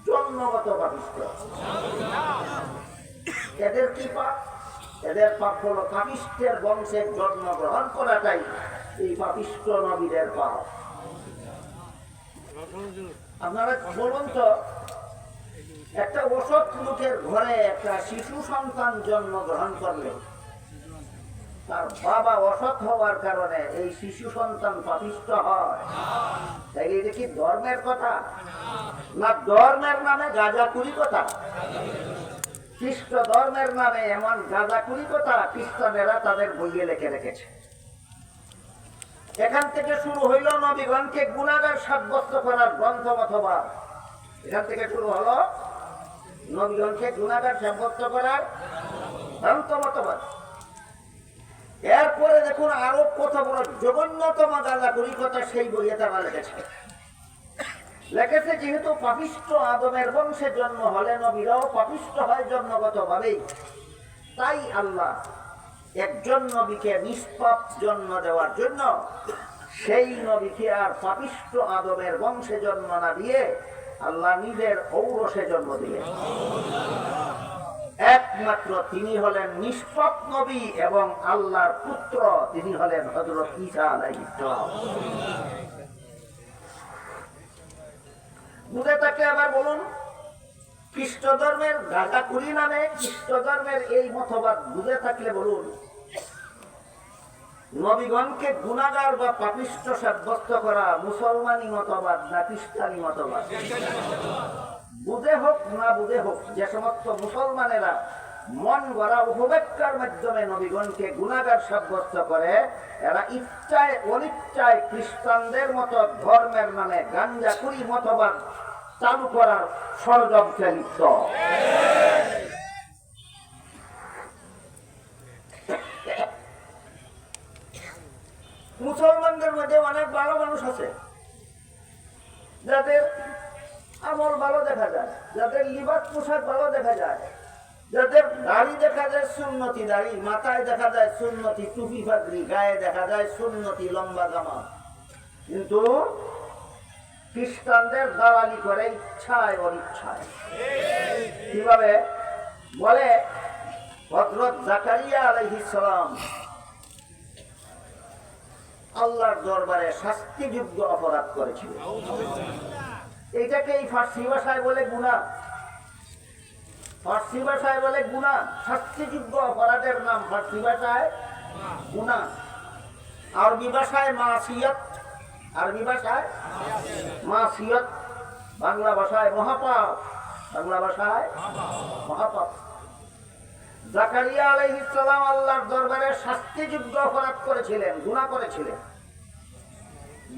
Speaker 2: জন্মগত পাপিষ্ঠ। এদের কি পাপ? এদের পাপ হলো পাপিষ্ঠের বংশে জন্মগ্রহণ করাটাই এই পাপিষ্ঠ নবীদের পাপ। আপনারা বলুন তো, একটা অসৎ লোকের ঘরে একটা শিশু সন্তান জন্মগ্রহণ করলে তার বাবা অসৎ হওয়ার কারণে এই শিশু সন্তান পাপিষ্ঠ হয়? তাই এটা কি ধর্মের কথা না ধর্মের নামে গাঁজাখুরি কথা? খ্রিস্ট ধর্মের নামে এমন গাঁজাখুরি কথা খ্রিস্টানেরা তাদের বইয়ে লিখে রেখেছে। এখান থেকে শুরু হইল নবীগণকে গুনাহগার সাব্যস্ত করার গ্রন্থ মতবাদ। এখান থেকে শুরু হলো নবীগণকে গুনাহগার সাব্যস্ত করার গ্রন্থ মতবাদ। এরপরে দেখুন আরো কত বড় জঘন্যতম গাঁজাখুরি কথা সেই বইয়ে তারা লিখেছে। লিখেছে যেহেতু পাপিষ্ঠ আদমের বংশে জন্ম হলে নবীরাও পাপিষ্ঠ হয় জন্মগত ভাবেই, তাই আল্লাহ একজন নবীকে নিষ্পাপ জন্ম দেওয়ার জন্য সেই নবীকে আর পাপিষ্ঠ আদমের বংশে জন্ম না দিয়ে আল্লাহ নিজের ঔরসে জন্ম দিলেন। একমাত্র তিনি হলেন নিষ্পাপ নবী এবং আল্লাহর পুত্র, তিনি হলেন হযরত ঈসা আলাইহিস সালাম। বুঝে থাকলে আবার বলুন, খ্রিস্ট ধর্মের গাঁজাখুরি নামে খ্রিস্ট ধর্মের এই মতবাদ বুঝে থাকলে বলুন, নবীগণকে গুনাহগার বা পাপিষ্ঠ সাব্যস্ত করা মুসলমানি মতবাদ না খ্রিস্টানি মতবাদ? বুঝে হোক না বুঝে হোক, যে সমস্ত মুসলমানেরা মন গড়া উপব্যাখ্যার মাধ্যমে নবীগণকে গুনাহগার সাব্যস্ত করে, এরা ইচ্ছায় অনিচ্ছায় খ্রিস্টানদের মতো ধর্মের নামে গাঁজাখুরি মতবাদ চালু করার ষড়যন্ত্রে লিপ্ত। মুসলমানদের মধ্যে অনেক ভালো মানুষ আছে, যাদের আমল ভালো দেখা যায়, যাদের লিবাস পোশাক ভালো দেখা যায়, যাদের দাড়ি দেখা যায় সুন্নতি দাড়ি, মাথায় দেখা যায় সুন্নতি টুপি পাগড়ি, গায়ে দেখা যায় সুন্নতি লম্বা জামা, কিন্তু খ্রিস্টানদের দালালি করে ইচ্ছায় অনিচ্ছায়। কিভাবে? বলে হযরত জাকারিয়া আলাইহিস সালাম আল্লাহর দরবারে শাস্তিযোগ্য অপরাধ করেছিল। এইটাকে এই ফার্সি ভাষায় বলে গুনাহ। ফার্সি ভাষায় বলে গুনাহ। শাস্তিযোগ্য অপরাধের নাম ফার্সি ভাষায় গুনাহ, আরবি ভাষায় মাসিয়ত। আরবি ভাষায় মাসিয়ত, বাংলা ভাষায় মহাপাপ। বাংলা ভাষায় মহাপাপ। জাকারিয়া আলাইহিস সালাম আল্লাহর দরবারে শাস্তিযোগ্য অপরাধ করেছিলেন, গুনাহ করেছিলেন।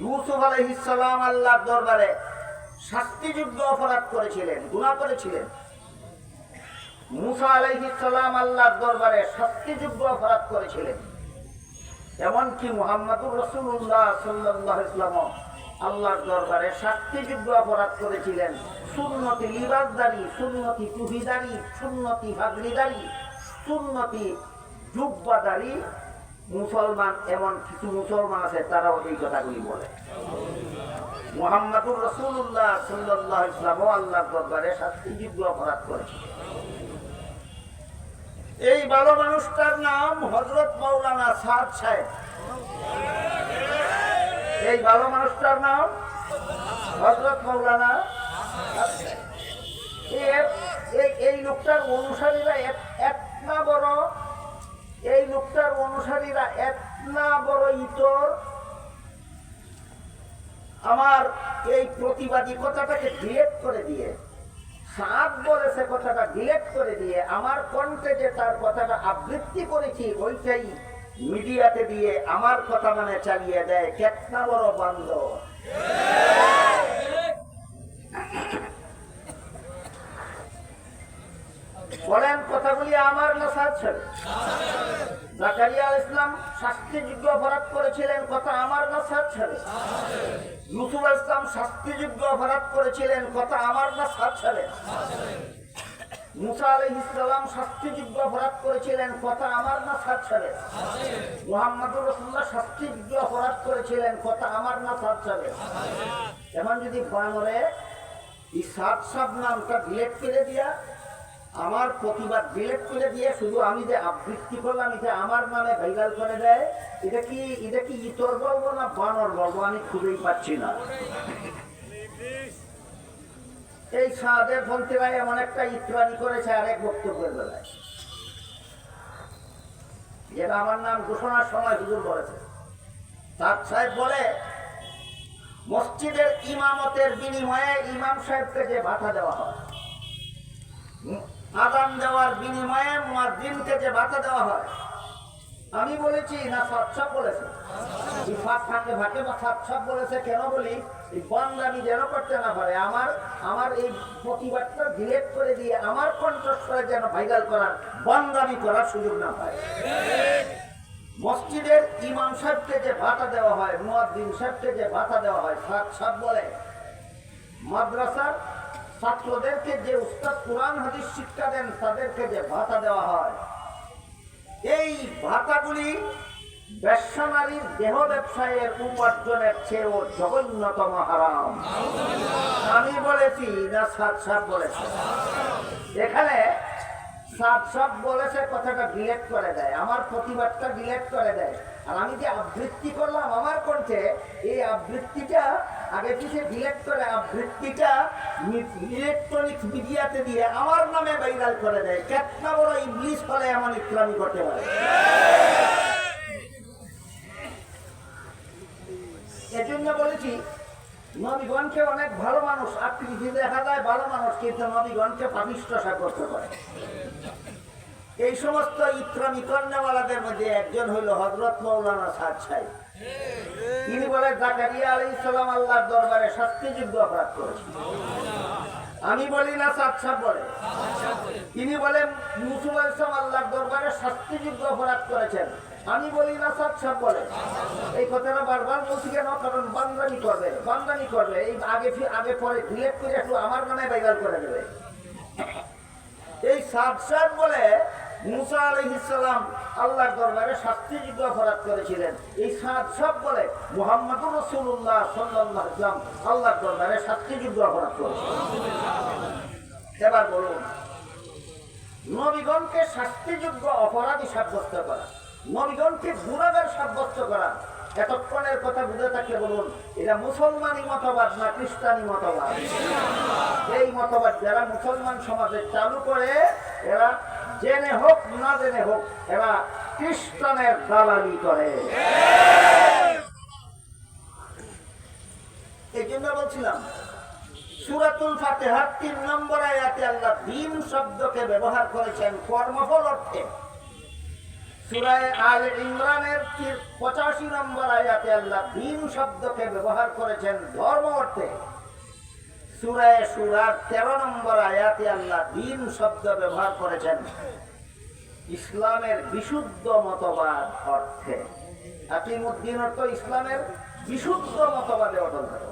Speaker 2: ইউসুফ আলাইহিস সালাম আল্লাহর দরবারে শাস্তিযোগ্য অপরাধ করেছিলেন, গুনাহ করেছিলেন। মুসা আলাইহিস সালাম আল্লাহর দরবারে শাস্তিযোগ্য অপরাধ করেছিলেন। এমনকি মুহাম্মদুর রাসূলুল্লাহ সাল্লাল্লাহু আলাইহি ওয়াসাল্লাম আল্লাহর দরবারে শাস্তিযোগ্য অপরাধ করেছিলেন। সুন্নতি লিবাসদারি, সুন্নতি টুপিদারি, সুন্নতি পাগড়িদারি, সুন্নতি জুব্বাদারি মুসলমান, এমন কিছু মুসলমান আছে তারাও এই কথাগুলি বলে। মুহাম্মদুর রাসূলুল্লাহ সাল্লাল্লাহু আলাইহি ওয়াসাল্লাম আল্লাহর দরবারে শাস্তিযোগ্য অপরাধ করেছেন। এই ভালো মানুষটার নাম হযরত মাওলানা সাদ সাহেব। এই ভালো মানুষটার নাম হযরত মাওলানা সাদ সাহেব। এই লোকটার অনুসারীরা এতনা বড়, এই লোকটার অনুসারীরা এতনা বড় ইতর, আমার এই প্রতিবাদী কথাটাকে ডিলেট করে দিয়ে, সাদ বলেছে কথাটা ডিলেট করে দিয়ে, আমার কণ্ঠে যে তার কথাটা আবৃত্তি করেছি ওইটাই মিডিয়াতে দিয়ে আমার কথা মানে চালিয়ে দেয়। কেতনা বড় বান্দর! বলেন কথাগুলি আমার না সাদ সাহেব? জাকারিয়া আলাইহিস সালাম শাস্তিযোগ্য অপরাধ করেছিলেন, কথা আমার না সাদ সাহেব? ইউসুফ আলাইহিস সালাম শাস্তিযোগ্য অপরাধ করেছিলেন, কথা আমার না সাদ সাহেব? মুসা আলাইহিস সালাম শাস্তিযোগ্য অপরাধ করেছিলেন, কথা আমার না সাদ সাহেব? মুহাম্মদুর রাসূলুল্লাহ শাস্তিযোগ্য অপরাধ করেছিলেন, কথা আমার না সাদ সাহেব? এখন যদি বানরে এই সাদ সাহেব নামটা ডিলেট করে দিয়া, আমার প্রতিবাদ ডিলেট করে দিয়ে শুধু আমি যে আবৃত্তি করলাম এটা আমার নামে ভাইরাল করে দেয়, এটা কি ইতর বলবো না বানর বলবো আমি খুঁজেই পাচ্ছি না। এই সাদের ফন্তেরা এমন একটা ইত্রানি করেছে আরেক বক্তব্যের বেলায়, যেটা আমার নাম ঘোষণার সময় হুজুর বলেছে। সাদ সাহেব বলে, মসজিদের ইমামতের বিনিময়ে ইমাম সাহেবকে যে ভাতা দেওয়া হয়, আযান দেওয়ার বিনিময়ে মুয়াজ্জিনকে যে ভাতা দেওয়া হয়, আমি বলেছি না সাদ সাহেব বলেছে? এই ফাঁক ফাঁকে ফাঁকে বা সাদ সাহেব বলেছে কেন বলি, এই বান্দামি যেন করতে না পারে, আমার এই প্রতিবাদটা ডিলেট করে দিয়ে আমার কণ্ঠস্বরে যেন ভাইরাল করার, বান্দামি করার সুযোগ না পায়। মসজিদের ইমাম সাহেবকে যে ভাতা দেওয়া হয়, মুয়াজ্জিন সাহেবকে যে ভাতা দেওয়া হয়, সাদ সাহেব বলে মাদ্রাসার ছাত্রদেরকে যে উস্তাদ কুরআন হাদিস শিক্ষা দেন তাদেরকে যে ভাতা দেওয়া হয়, এই ভাতাগুলি ব্যবসা নারীর দেহ ব্যবসায়ের উপার্জনের চেয়েও জঘন্যতম হারাম। আমি বলেছি না সাদ সাহেব বলেছে? এখানে সাদ সাহেব বলেছে কথাটা ডিলেট করে দেয়, আমার প্রতিবাদটা ডিলেট করে দেয়। আর আমি যে আবৃত্তি করলাম আমার কণ্ঠে, এই আবৃত্তিটা আগে পিছিয়ে ডিলেট করে আবৃত্তিটা ইলেকট্রনিক মিডিয়াতে দিয়ে আমার নামে ভাইরাল করে দেয়। কেতনা বড় ইবলিস হলে এমন ইসলামি করতে পারে? এজন্য বলেছি নবীগণকে অনেক ভালো মানুষ আকৃতি দেখা যায় ভালো মানুষ, কিন্তু নবীগণকে পাপিষ্ঠ সাব্যস্ত করে। এই সমস্ত ইত্রামি কর্ণওয়ালাদের মধ্যে একজন হইল হযরত মাওলানা সাদ সাহেব। তিনি বলে জাকারিয়া আলাইহিস সালাম আল্লাহর দরবারে শাস্তিযোগ্য অপরাধ করেছেন। আমি বলি না সাদ সাহেব বলে। তিনি বলেন ইউসুফ আলাইহিস সালাম আল্লাহর দরবারে শাস্তিযোগ্য অপরাধ করেছেন। আমি বলি না সাদ সাহেব বলে। এই কথাটা বারবার বলছি কেন? কারণ বান্দানি করবে, এই আগে পরে ডিলেট করে একটু আমার নামে ভাইরাল করে দেবে। এই সাদ সাহেব বলে মুসা আলাইহিস সালাম আল্লাহর দরবারে শাস্তিযোগ্য অপরাধ করেছিলেন। এই সাদ সাহেব বলে মুহাম্মদুর রাসূলুল্লাহ সাল্লাল্লাহু আলাইহি ওয়াসাল্লাম আল্লাহর দরবারে শাস্তিযোগ্য অপরাধ করেছেন। এবার বলুন, নবীগণকে শাস্তিযোগ্য অপরাধী সাব্যস্ত করা, নবীগণকে গুনাহগার সাব্যস্ত করা, এতক্ষণের কথা বুঝে থাকলে বলুন এটা মুসলমানি মতবাদ না খ্রিস্টানি মতবাদ? এই মতবাদ যারা মুসলমান সমাজে চালু করে, এরা জেনে হোক না জেনে হোক এরা খ্রিস্টানের দালালি করে। এই জন্য বলছিলাম সূরাতুল ফাতিহার 3 নম্বর আয়াতে আল্লাহ দিন শব্দকে ব্যবহার করেছেন কর্মফল অর্থে। সূরা আলে ইমরানের 85 নম্বর আয়াতে আল্লাহ দিন শব্দকে ব্যবহার করেছেন ধর্ম অর্থে। সূরা শুরার 13 নম্বর আয়াতে আল্লাহ দিন শব্দ ব্যবহার করেছেন ইসলামের বিশুদ্ধ মতবাদ অর্থে। আকিমুদ্দিন অর্থ ইসলামের বিশুদ্ধ মতবাদে অটল থাকা।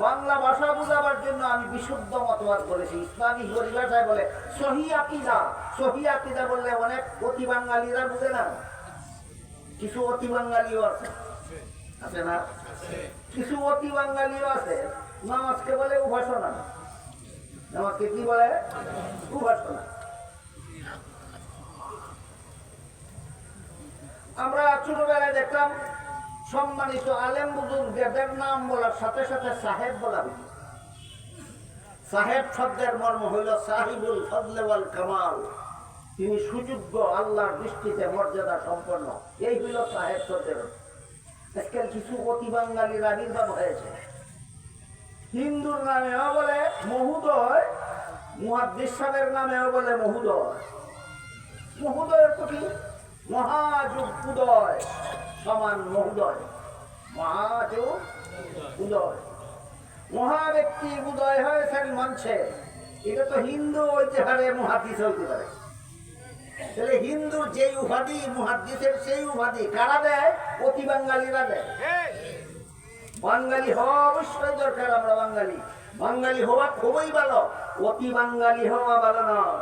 Speaker 2: বাংলা ভাষা বোঝাবার জন্য আমি বিশুদ্ধ মতবাদ বলেছি। ইসলামিক পরিভাষায় বলে সহি আকীদা। সহি আকীদা বললে অনেক অতি বাঙালিরা বুঝে না, কিছু অতি বাঙালিও আছে, আছে না? কিছু অতি বাঙালিও আছে নামাজকে বলে উপাসনা। নামাজকে কি বলে? উপাসনা। আমরা ছোটবেলায় দেখতাম সম্মানিত আলেম বুজুর্গদের নাম বলার সাথে সাথে সাহেব বলা হইত। সাহেব শব্দের মর্ম হইল সাহিবুল ফজলে ওয়াল কামাল, তিনি সুযোগ্য, আল্লাহর দৃষ্টিতে মর্যাদা সম্পন্ন। এই হইল সাহেব শব্দের। আজকাল কিছু অতি বাঙালির আবির্ভাব হয়েছে। হিন্দুর নামেও বলে মহোদয়, মুহাদ্দিস সাহেবের নামেও বলে মহোদয়। মহোদয়ের তো কি? মহাযুগ উদয় সমান মহোদয়। মহাযুগ উদয়, মহা ব্যক্তি উদয় হয়েছেন মঞ্চে। এটা তো হিন্দু হইতে পারে, মুহাদ্দিস হইতে পারে। তাহলে হিন্দুর যেই উপাধি, মুহাদ্দিসের সেই উপাধি কারা দেয়? অতি বাঙালিরা দেয়। বাঙালি হওয়া অবশ্যই দরকার। আমরা বাঙালি, বাঙালি হওয়া খুবই ভালো, অতি বাঙালি হওয়া ভালো নয়।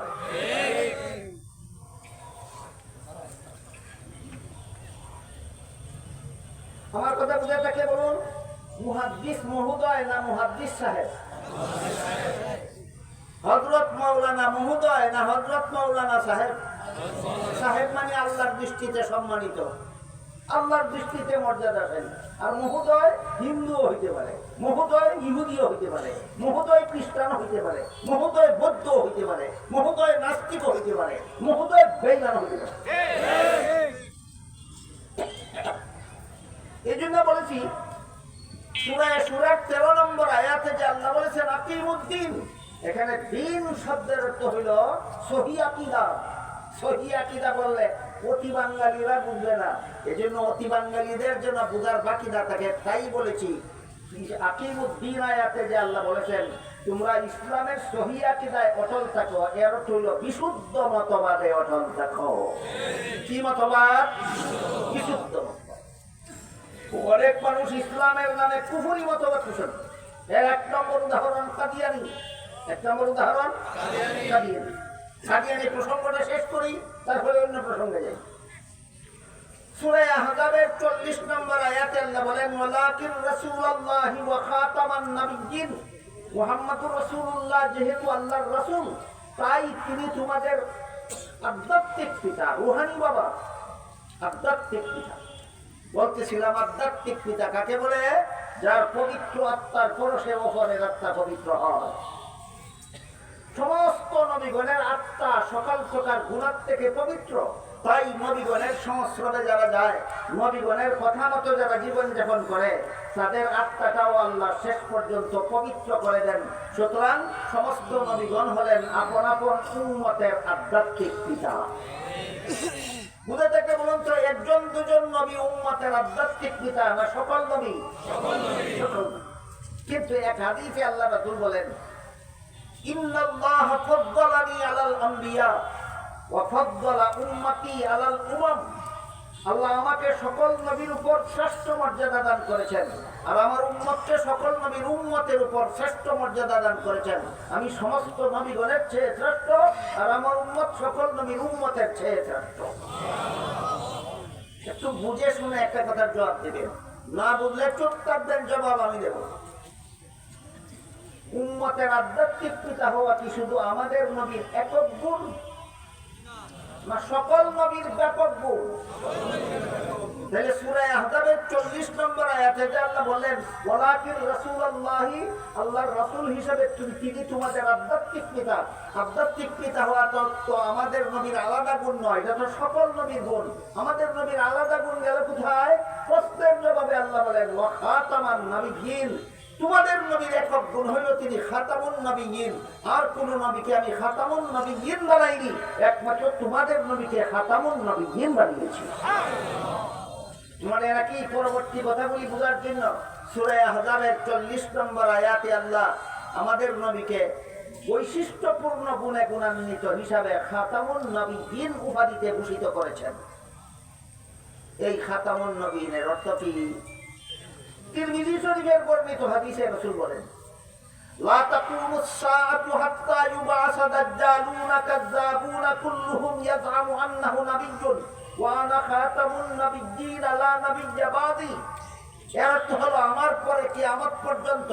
Speaker 2: আমার কথা বুঝে থাকলে বলুন, মুহাদ্দিস মহোদয় না মুহাদ্দিস সাহেব? হযরত মাওলানা মহোদয় না হযরত মাওলানা সাহেব? সাহেব মানে আল্লাহর দৃষ্টিতে সম্মানিত, আল্লাহর দৃষ্টিতে মর্যাদাশীল। আর মহোদয় হিন্দুও হইতে পারে, মহোদয় ইহুদিও হইতে পারে, মহোদয় খ্রিস্টান হইতে পারে, মহোদয় বৌদ্ধ হইতে পারে, মহোদয় নাস্তিক হইতে পারে, মহোদয় বেঈমান হইতে পারে। এই জন্য বলেছি সূরা শুরার 13 নম্বর আয়াতে যে আল্লাহ বলেছেন আকিমুদ্দিন, এখানে দিন শব্দের অর্থ হইল সহি আকীদা। সহি আকীদা বললে অতি বাঙালিরা বুঝবে না, এজন্য অতি বাঙালিদের জন্য বুঝার বাকি না থাকে। তাই বলেছি আকিমুদ্দিন আয়াতে যে আল্লাহ বলেছেন তোমরা ইসলামের সহি আকীদায় অটল থাকো, এর অর্থ হইল বিশুদ্ধ মতবাদে অটল থাকো। কি মতবাদ? বিশুদ্ধ মতবাদ। অনেক মানুষ ইসলামের নামে কুফরি মতবাদ পোষণ। এর 1 নম্বর উদাহরণ কাদিয়ানি। 1 নম্বর উদাহরণ কাদিয়ানি। কাদিয়ানি প্রসঙ্গটা শেষ করি, তারপরে অন্য প্রসঙ্গে যাই। সূরা আহজাবের 40 নম্বর আয়াতে আল্লাহ বলেন ওয়ালাকিন রাসূলুল্লাহি ওয়া খাতামান নাবিয়্যিন, মুহাম্মদুর রাসূলুল্লাহ যেহেতু আল্লাহর রাসূল, তাই তিনি তোমাদের আধ্যাত্মিক পিতা, রূহানি বাবা। আধ্যাত্মিক পিতা বলতেছিলাম, আধ্যাত্মিক পিতা কাকে বলে? যার পবিত্র আত্মার পরশে অপরের আত্মা পবিত্র হয়। সমস্ত নবীগণের আত্মা সকাল সকাল গুনাহ থেকে পবিত্র। তাই নবীগণের সংস্রবে যারা যায়, নবীগণের কথা মতো যারা জীবন যাপন করে, তাদের আত্মাটাও আল্লাহ শেষ পর্যন্ত পবিত্র করে দেন। সুতরাং সমস্ত নবীগণ হলেন আপন আপন উম্মতের আধ্যাত্মিক পিতা। বুঝে থেকে বলুন তো, 1-2 নবী উম্মতের আধ্যাত্মিক পিতা না সকল নবী? সকল। কিন্তু এক হাদিসে আল্লাহ রাসূল বলেন ইন্নাল্লাহ ফাদ্দালানি আলাল আম্বিয়া ওয়া ফাদ্দালা উম্মতি আলাল উমাম। আল্লাহ আমাকে সকল নবীর উপর শ্রেষ্ঠ মর্যাদা দান করেছেন, আর আমার উম্মতকে সকল নবীর উম্মতের উপর শ্রেষ্ঠ মর্যাদা দান করেছেন। আমি সমস্ত নবীগণের চেয়ে শ্রেষ্ঠ, আর আমার উম্মত সকল নবীর উম্মতের চেয়ে শ্রেষ্ঠ। একটু বুঝে শুনে একটা কথার জবাব দিবেন, না বুঝলে চুপ থাকবেন, জবাব আমি দেব। উম্মতের আধ্যাত্মিক পিতা হওয়া কি শুধু আমাদের নবীর একক গুণ, না সকল নবীর ব্যাপক গুণ? তাহলে সূরা আহজাবের 40 নম্বর আয়াতে যে আল্লাহ বলেন ওয়ালাকিন রাসূলুল্লাহি, আল্লাহর রাসূল হিসেবে তিনি তোমাদের আধ্যাত্মিক পিতা। আধ্যাত্মিক পিতা হওয়া তো আমাদের নবীর আলাদা গুণ নয়, এটা তো সকল নবীর গুণ। আমাদের নবীর আলাদা গুণ গেল কোথায়? প্রশ্নের জবাবে আল্লাহ বলেন ওয়া খাতামান নাবিয়্যিন, তোমাদের নবীর একক গুণ হইল তিনি খাতামুন নবিয়্যিন। আর কোন নবীকে আমি খাতামুন নবিয়্যিন বানাইনি, একমাত্র তোমাদের নবীকে খাতামুন নবিয়্যিন বানিয়েছি। মানে নাকি পরবর্তী কথাগুলি বোঝার জন্য সূরা আহজাবের 40 নম্বর আয়াতে আল্লাহ আমাদের নবীকে বৈশিষ্ট্যপূর্ণ গুণে গুণান্বিত হিসাবে খাতামুন নবিয়্যিন উপাধিতে ভূষিত করেছেন। এই খাতামুন নবিয়্যিনের অর্থ কি? তিরমিজি শরীফের বর্ণিত হাদিসে রাসূল বলেন, লা তাকুমুস সাআতু হাত্তা ইউবাসা দাজ্জালুনা কাযযাবুনা কুল্লুহুম ইয়াজআমু আন্নাহু নাবিয়্যুন ওয়া আনা খাতামুন নাবিয়্যিন লা নাবিয়্যা বাদি। এর অর্থ হলো আমার পরে কিয়ামত পর্যন্ত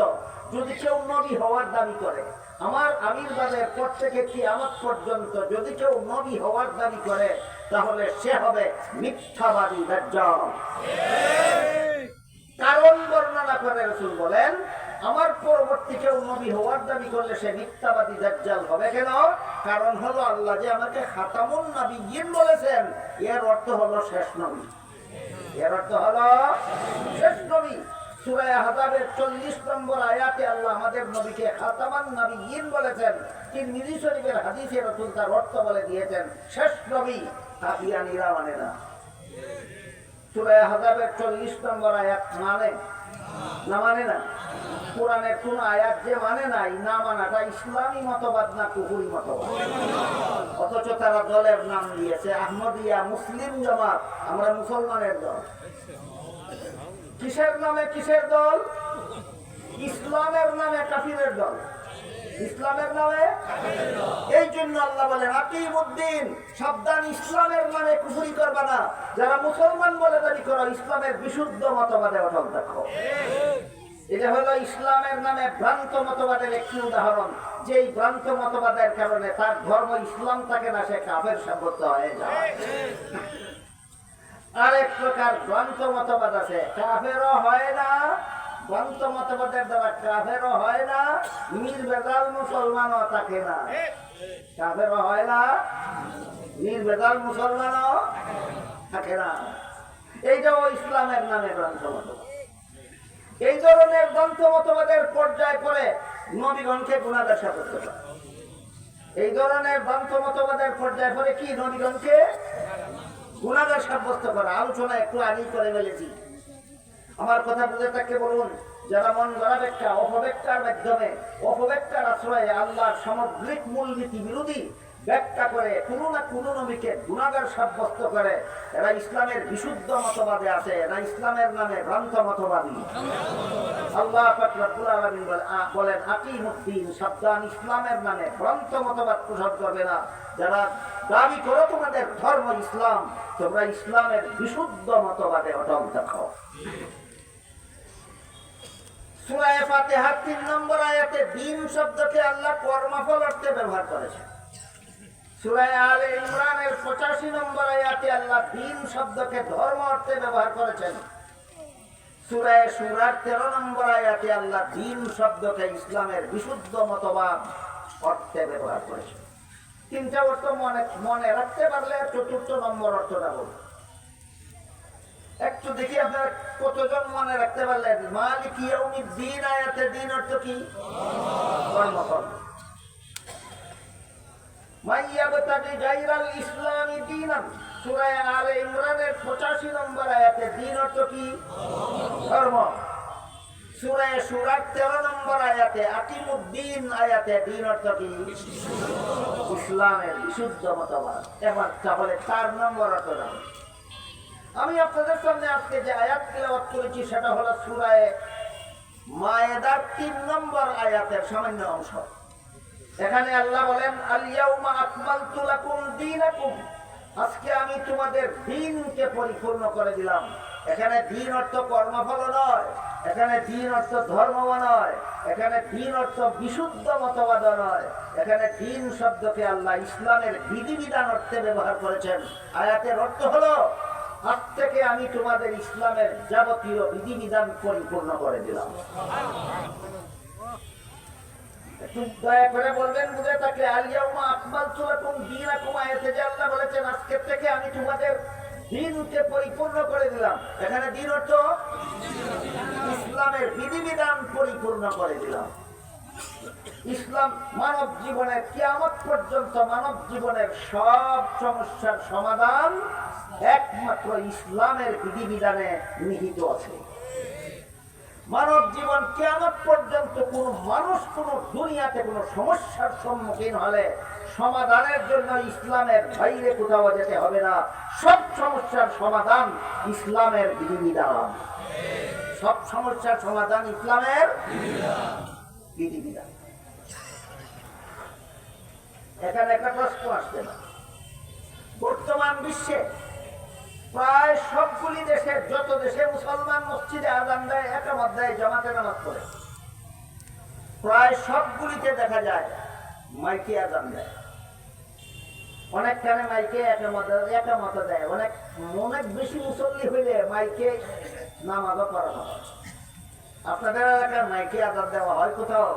Speaker 2: যদি কেউ নবী হওয়ার দাবি করে, আমার আবির্ভাবের পর থেকে কিয়ামত পর্যন্ত যদি কেউ নবী হওয়ার দাবি করে, তাহলে সে হবে মিথ্যাবাদী দাজ্জাল। কারণ বর্ণনা করে রাসূল বলেন, আমার পরবর্তী কেউ নবী হওয়ার দাবি করলে সে মিথ্যাবাদী দাজ্জাল হবে। কেন? কারণ হলো আল্লাহ যে আমাকে খাতামুন নবিয়্যিন বলেছেন, এর অর্থ হলো শেষ নবী। এর অর্থ হলো শেষ নবী। সূরা আহজাবের 40 নম্বর আয়াতে আল্লাহ আমাদের নবীকে খাতামান নবিয়্যিন বলেছেন। তিরমিজি শরীফের হাদিসে রাসূল তার অর্থ বলে দিয়েছেন শেষ নবী। কাদিয়ানীরা মানে না। সূরা আহজাবের 40 নম্বর আয়াত মানে না, মানে না। কোরআনের কোন আয়াত যে মানে নাই, না মানাটা ইসলামী মতবাদ না কুফরি মতবাদ। অথচ তারা দলের নাম দিয়েছে আহমদিয়া মুসলিম জামাত। আমরা মুসলমানের দল। কিসের নামে কিসের দল? ইসলামের নামে কাফিরের দল। ইসলামের নামে। এই জন্য আল্লাহ বলেন আকিমুদ্দিন, সাবধান, ইসলামের নামে কুফরি করবা না। যারা মুসলমান বলে দাবি করো, ইসলামের বিশুদ্ধ মতবাদে অটল থাকো। এটা হলো ইসলামের নামে ভ্রান্ত মতবাদের একটি উদাহরণ। যেই ভ্রান্ত মতবাদের কারণে তার ধর্ম ইসলাম থাকে না, সে কাফের সাব্যস্ত হয়ে যায়। আরেক প্রকার ভ্রান্ত মতবাদ আছে, কাফেরও হয় না, ভ্রান্ত মতবাদের দ্বারা কাফেরও হয় না, নির্ভেজাল মুসলমানও থাকে না। কাফেরও হয় না, নির্ভেজাল মুসলমানও থাকে না। এইটাও ইসলামের নামে ভ্রান্ত মতবাদ। এই ধরনের গ্রন্থ মতবাদের পর্যায়ে পড়ে নবীগণকে গুনাহগার সাব্যস্ত করা। এই ধরনের গ্রন্থ মতবাদের পর্যায়ে পড়ে কি? নবীগণকে গুনাহগার সাব্যস্ত করা। আলোচনা একটু আগেই করে ফেলেছি। আমার কথা বুঝে থাকলে বলুন, যারা মন গড়া ব্যাখ্যা, অপব্যাখ্যার মাধ্যমে, অপব্যাখ্যার আশ্রয়ে আল্লাহর সামগ্রিক মূলনীতি বিরোধী ব্যাখ্যা করে কোনো না কোনো নবীকে গুনাহগার সাব্যস্ত করে, এরা ইসলামের বিশুদ্ধ মতবাদে আছে, এরা ইসলামের নামে ভ্রান্ত মতবাদী। আল্লাহ পাক রব্বুল আলামিন বলেন আকিমুদ্দিন, সাবধান, ইসলামের নামে ভ্রান্ত মতবাদ প্রচার করবে না। যারা দাবি করো তোমাদের ধর্ম ইসলাম, তোমরা ইসলামের বিশুদ্ধ মতবাদে অটল থাকো। সূরা ফাতিহার 3 নম্বর আয়াতে দ্বীন শব্দকে আল্লাহ কর্মফল অর্থে ব্যবহার করেছেন। সূরা আলে ইমরানের 85 নম্বর আয়াতে আল্লাহ দ্বীন শব্দকে ধর্ম অর্থে ব্যবহার করেছেন। সূরা শূরার 13 নম্বর আয়াতে আল্লাহ দ্বীন শব্দকে ইসলামের বিশুদ্ধ মতবাদ অর্থে ব্যবহার করেছেন। তিনটা অর্থ মনে রাখতে পারলে চতুর্থ নম্বর অর্থটা বলুন। একটু দেখি আপনারা কতজন মনে রাখতে পারলেন। মালিক ইয়াউমিদ্দিন আয়াতে দ্বীন অর্থ কি? কর্মফল। মাইয়াবতাগি গায়রাল ইসলামি দীনান, সূরা আলে ইমরানের 85 নম্বর আয়াতে দ্বীন অর্থ কি? ধর্ম। সূরা শূরার 13 নম্বর আয়াতে আকিমুদ্দিন আয়াতে দ্বীন অর্থ কি? ইসলামের বিশুদ্ধ মতবাদ। এবার তাহলে 4 নম্বর অর্থটা আমি আপনাদের সামনে আজকে যে আয়াত তেলাওয়াত করেছি সেটা হলো সূরা মায়েদার 3 নম্বর আয়াতের সামান্য অংশ। এখানে আল্লাহ বলেন আল ইয়াউমা আকমালতু লাকুম দীনাকুম, আজকে আমি তোমাদের দ্বীনকে পরিপূর্ণ করে দিলাম। এখানে দ্বীন অর্থ কর্মফল নয়, এখানে দ্বীন অর্থ ধর্ম নয়, এখানে দ্বীন অর্থ বিশুদ্ধ মতবাদ নয়। এখানে দ্বীন শব্দকে আল্লাহ ইসলামের বিধিবিধান অর্থে ব্যবহার করেছেন। আয়াতের অর্থ হলো আজ থেকে আমি তোমাদের ইসলামের যাবতীয় বিধিবিধান পরিপূর্ণ করে দিলাম। একটু দয়া করে বলবেন বুঝে থাকলে, আল ইয়াউমা আকমালতু লাকুম দীনাকুম আয়াতে যে আল্লাহ বলেছেন আজকে থেকে আমি তোমাদের দ্বীনকে পরিপূর্ণ করে দিলাম। এখানে দ্বীন অর্থ ইসলামের ইসলামের বিধিবিধান পরিপূর্ণ করে দিলাম। ইসলাম মানব জীবনের কিয়ামত পর্যন্ত মানব জীবনের সব সমস্যার সমাধান একমাত্র ইসলামের বিধিবিধানে নিহিত আছে। মানব জীবন কিয়ামত পর্যন্ত কোন মানুষ কোন দুনিয়াতে কোন সমস্যার সম্মুখীন হলে সমাধানের জন্য ইসলামের বাইরে কোথাও যেতে হবে না। সব সমস্যার সমাধান ইসলামের বিধিবিধান। সব সমস্যার সমাধান ইসলামের বিধিবিধান। এখানে একটা প্রশ্ন আসছে না। বর্তমান বিশ্বে প্রায় সবগুলি দেশের যত দেশে মুসলমান মসজিদে আযান দেয়, একামত দেয়, জামাতে নামাজ পড়ে, প্রায় সবগুলিতে দেখা যায় মাইকে আযান দেয়। অনেকখানে মাইকে একামত দেয়, অনেক বেশি মুসল্লি হইলে মাইকে নামাজও পড়ানো হয়। আপনাদের এলাকার মাইকে আযান দেওয়া হয় কোথাও?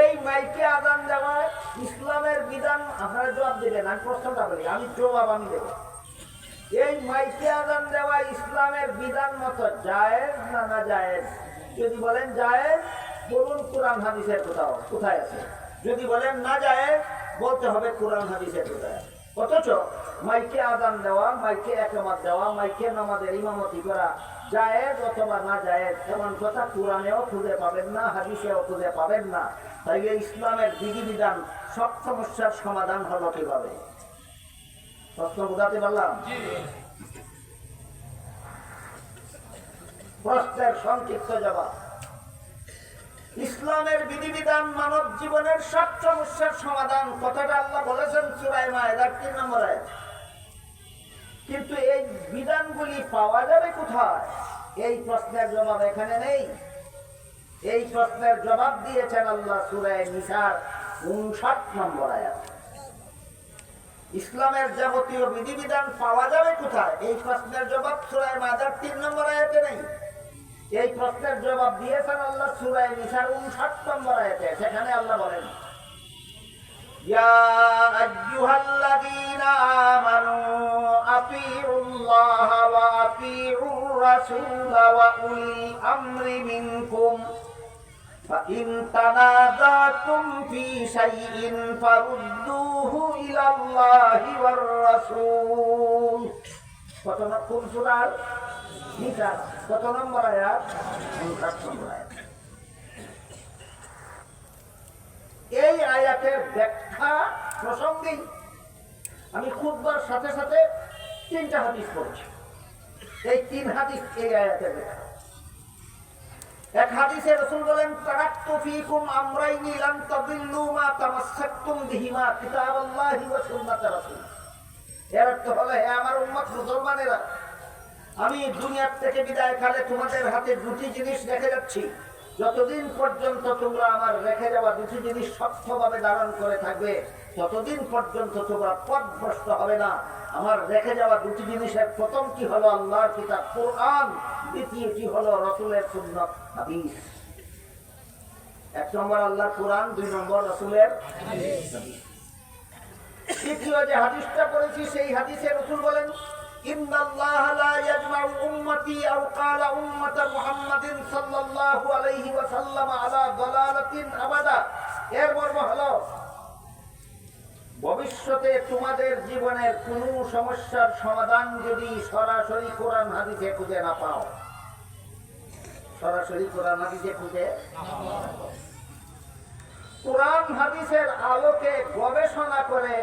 Speaker 2: এই মাইকে আযান দেওয়া ইসলামের বিধান? আপনারা জবাব দিবেন, আমি প্রশ্নটা বলি, আমি জবাব আমি দেব। এই মাইকে আযান দেওয়া ইসলামের বিধান মতো জায়েজ না না জায়েজ? যদি বলেন জায়েজ, বলুন কোরআন হাদিসের কোথায় আছে। যদি বলেন না জায়েজ, বলতে হবে কোরআন হাদিসের কোথায়। অথচ মাইকে আযান দেওয়া, মাইকে একামত দেওয়া, মাইকে নামাজের ইমামতি করা জায়েজ অথবা না জায়েজ এমন কথা কোরআনেও খুঁজে পাবেন না, হাদিসেও খুঁজে পাবেন না। তাইলে ইসলামের বিধিবিধান সব সমস্যার সমাধান হলো কিভাবে? প্রশ্ন বোঝাতে পারলাম? প্রশ্নের সংক্ষিপ্ত জবাব, ইসলামের বিধিবিধান মানব জীবনের সব সমস্যার সমাধান। কথাটা আল্লাহ বলেছেন সূরা মায়েদার 3 নম্বর আয়াত। কিন্তু এই বিধানগুলি পাওয়া যাবে কোথায়? এই প্রশ্নের জবাব এখানে নেই। এই প্রশ্নের জবাব দিয়েছেন আল্লাহ সূরা নিসার 59 নম্বর আয়াত। ইসলামের যাবতীয় বিধিবিধান পাওয়া যাবে কোথায়? এই প্রশ্নের জবাব সূরা মায়েদার 3 নম্বর আয়াতে নেই। এই প্রশ্নের জবাব দিয়েছেন আল্লাহ সূরা নিসার 59 নম্বর আয়াতে। সেখানে আল্লাহ বলেন, ইয়া আইয়ুহাল্লাযীনা আমানু আতিউল্লাহ ওয়া আতিউর রাসূল ওয়া উলিল আমরি মিনকুম ফাইন তানাযাতুম ফি শাইইন ফারুদ্দুহু ইলাল্লাহি ওয়ার রাসূল। কত নম্বর সূরা? নিসা। কত নম্বর আয়াত? 59 নম্বর আয়াত। এই আয়াতের ব্যাখ্যা প্রসঙ্গে আমি খুতবার সাথে সাথে 3টা হাদিস পড়েছি। এই 3 হাদিস এই আয়াতের ব্যাখ্যা। এক হাদিসে রাসূল বলেন, তারাকতু ফীকুম আমরাইনি লান তাদিল্লু মা তামাসসাকতুম বিহিমা কিতাবাল্লাহি ওয়া সুন্নাত রাসূল। এর অর্থ হলো, হে আমার উম্মত মুসলমানেরা, আমি দুনিয়ার থেকে বিদায় কালে তোমাদের হাতে 2টি জিনিস রেখে যাচ্ছি। যতদিন পর্যন্ত তোমরা আমার রেখে যাওয়া 2টি জিনিস শক্তভাবে ধারণ করে থাকবে, ততদিন পর্যন্ত তোমরা পথভ্রষ্ট হবে না। আমার রেখে যাওয়া 2টি জিনিসের প্রথমটি হলো আল্লাহর কিতাব কোরআন, দ্বিতীয়টি হলো রাসূলের সুন্নাত হাদিস। 1 নম্বর আল্লাহর কোরআন, 2 নম্বর রাসূলের হাদিস। দ্বিতীয় যে হাদিসটা পড়েছি, সেই হাদিসে রাসূল বলেন, ইন্নাল্লাহা লা ইয়াজমাউ উম্মতি আও ক্বালা উম্মাতা মুহাম্মাদিন সাল্লাল্লাহু আলাইহি ওয়া সাল্লাম আলা দালালাতিন আবাদা। এর মর্ম হলো, ভবিষ্যতে তোমাদের জীবনের কোন সমস্যার সমাধান যদি সরাসরি কোরআন হাদিসে খুঁজে না পাও, সরাসরি কোরআন হাদিসে খুঁজে কোরআন হাদিসের আলোকে গবেষণা করে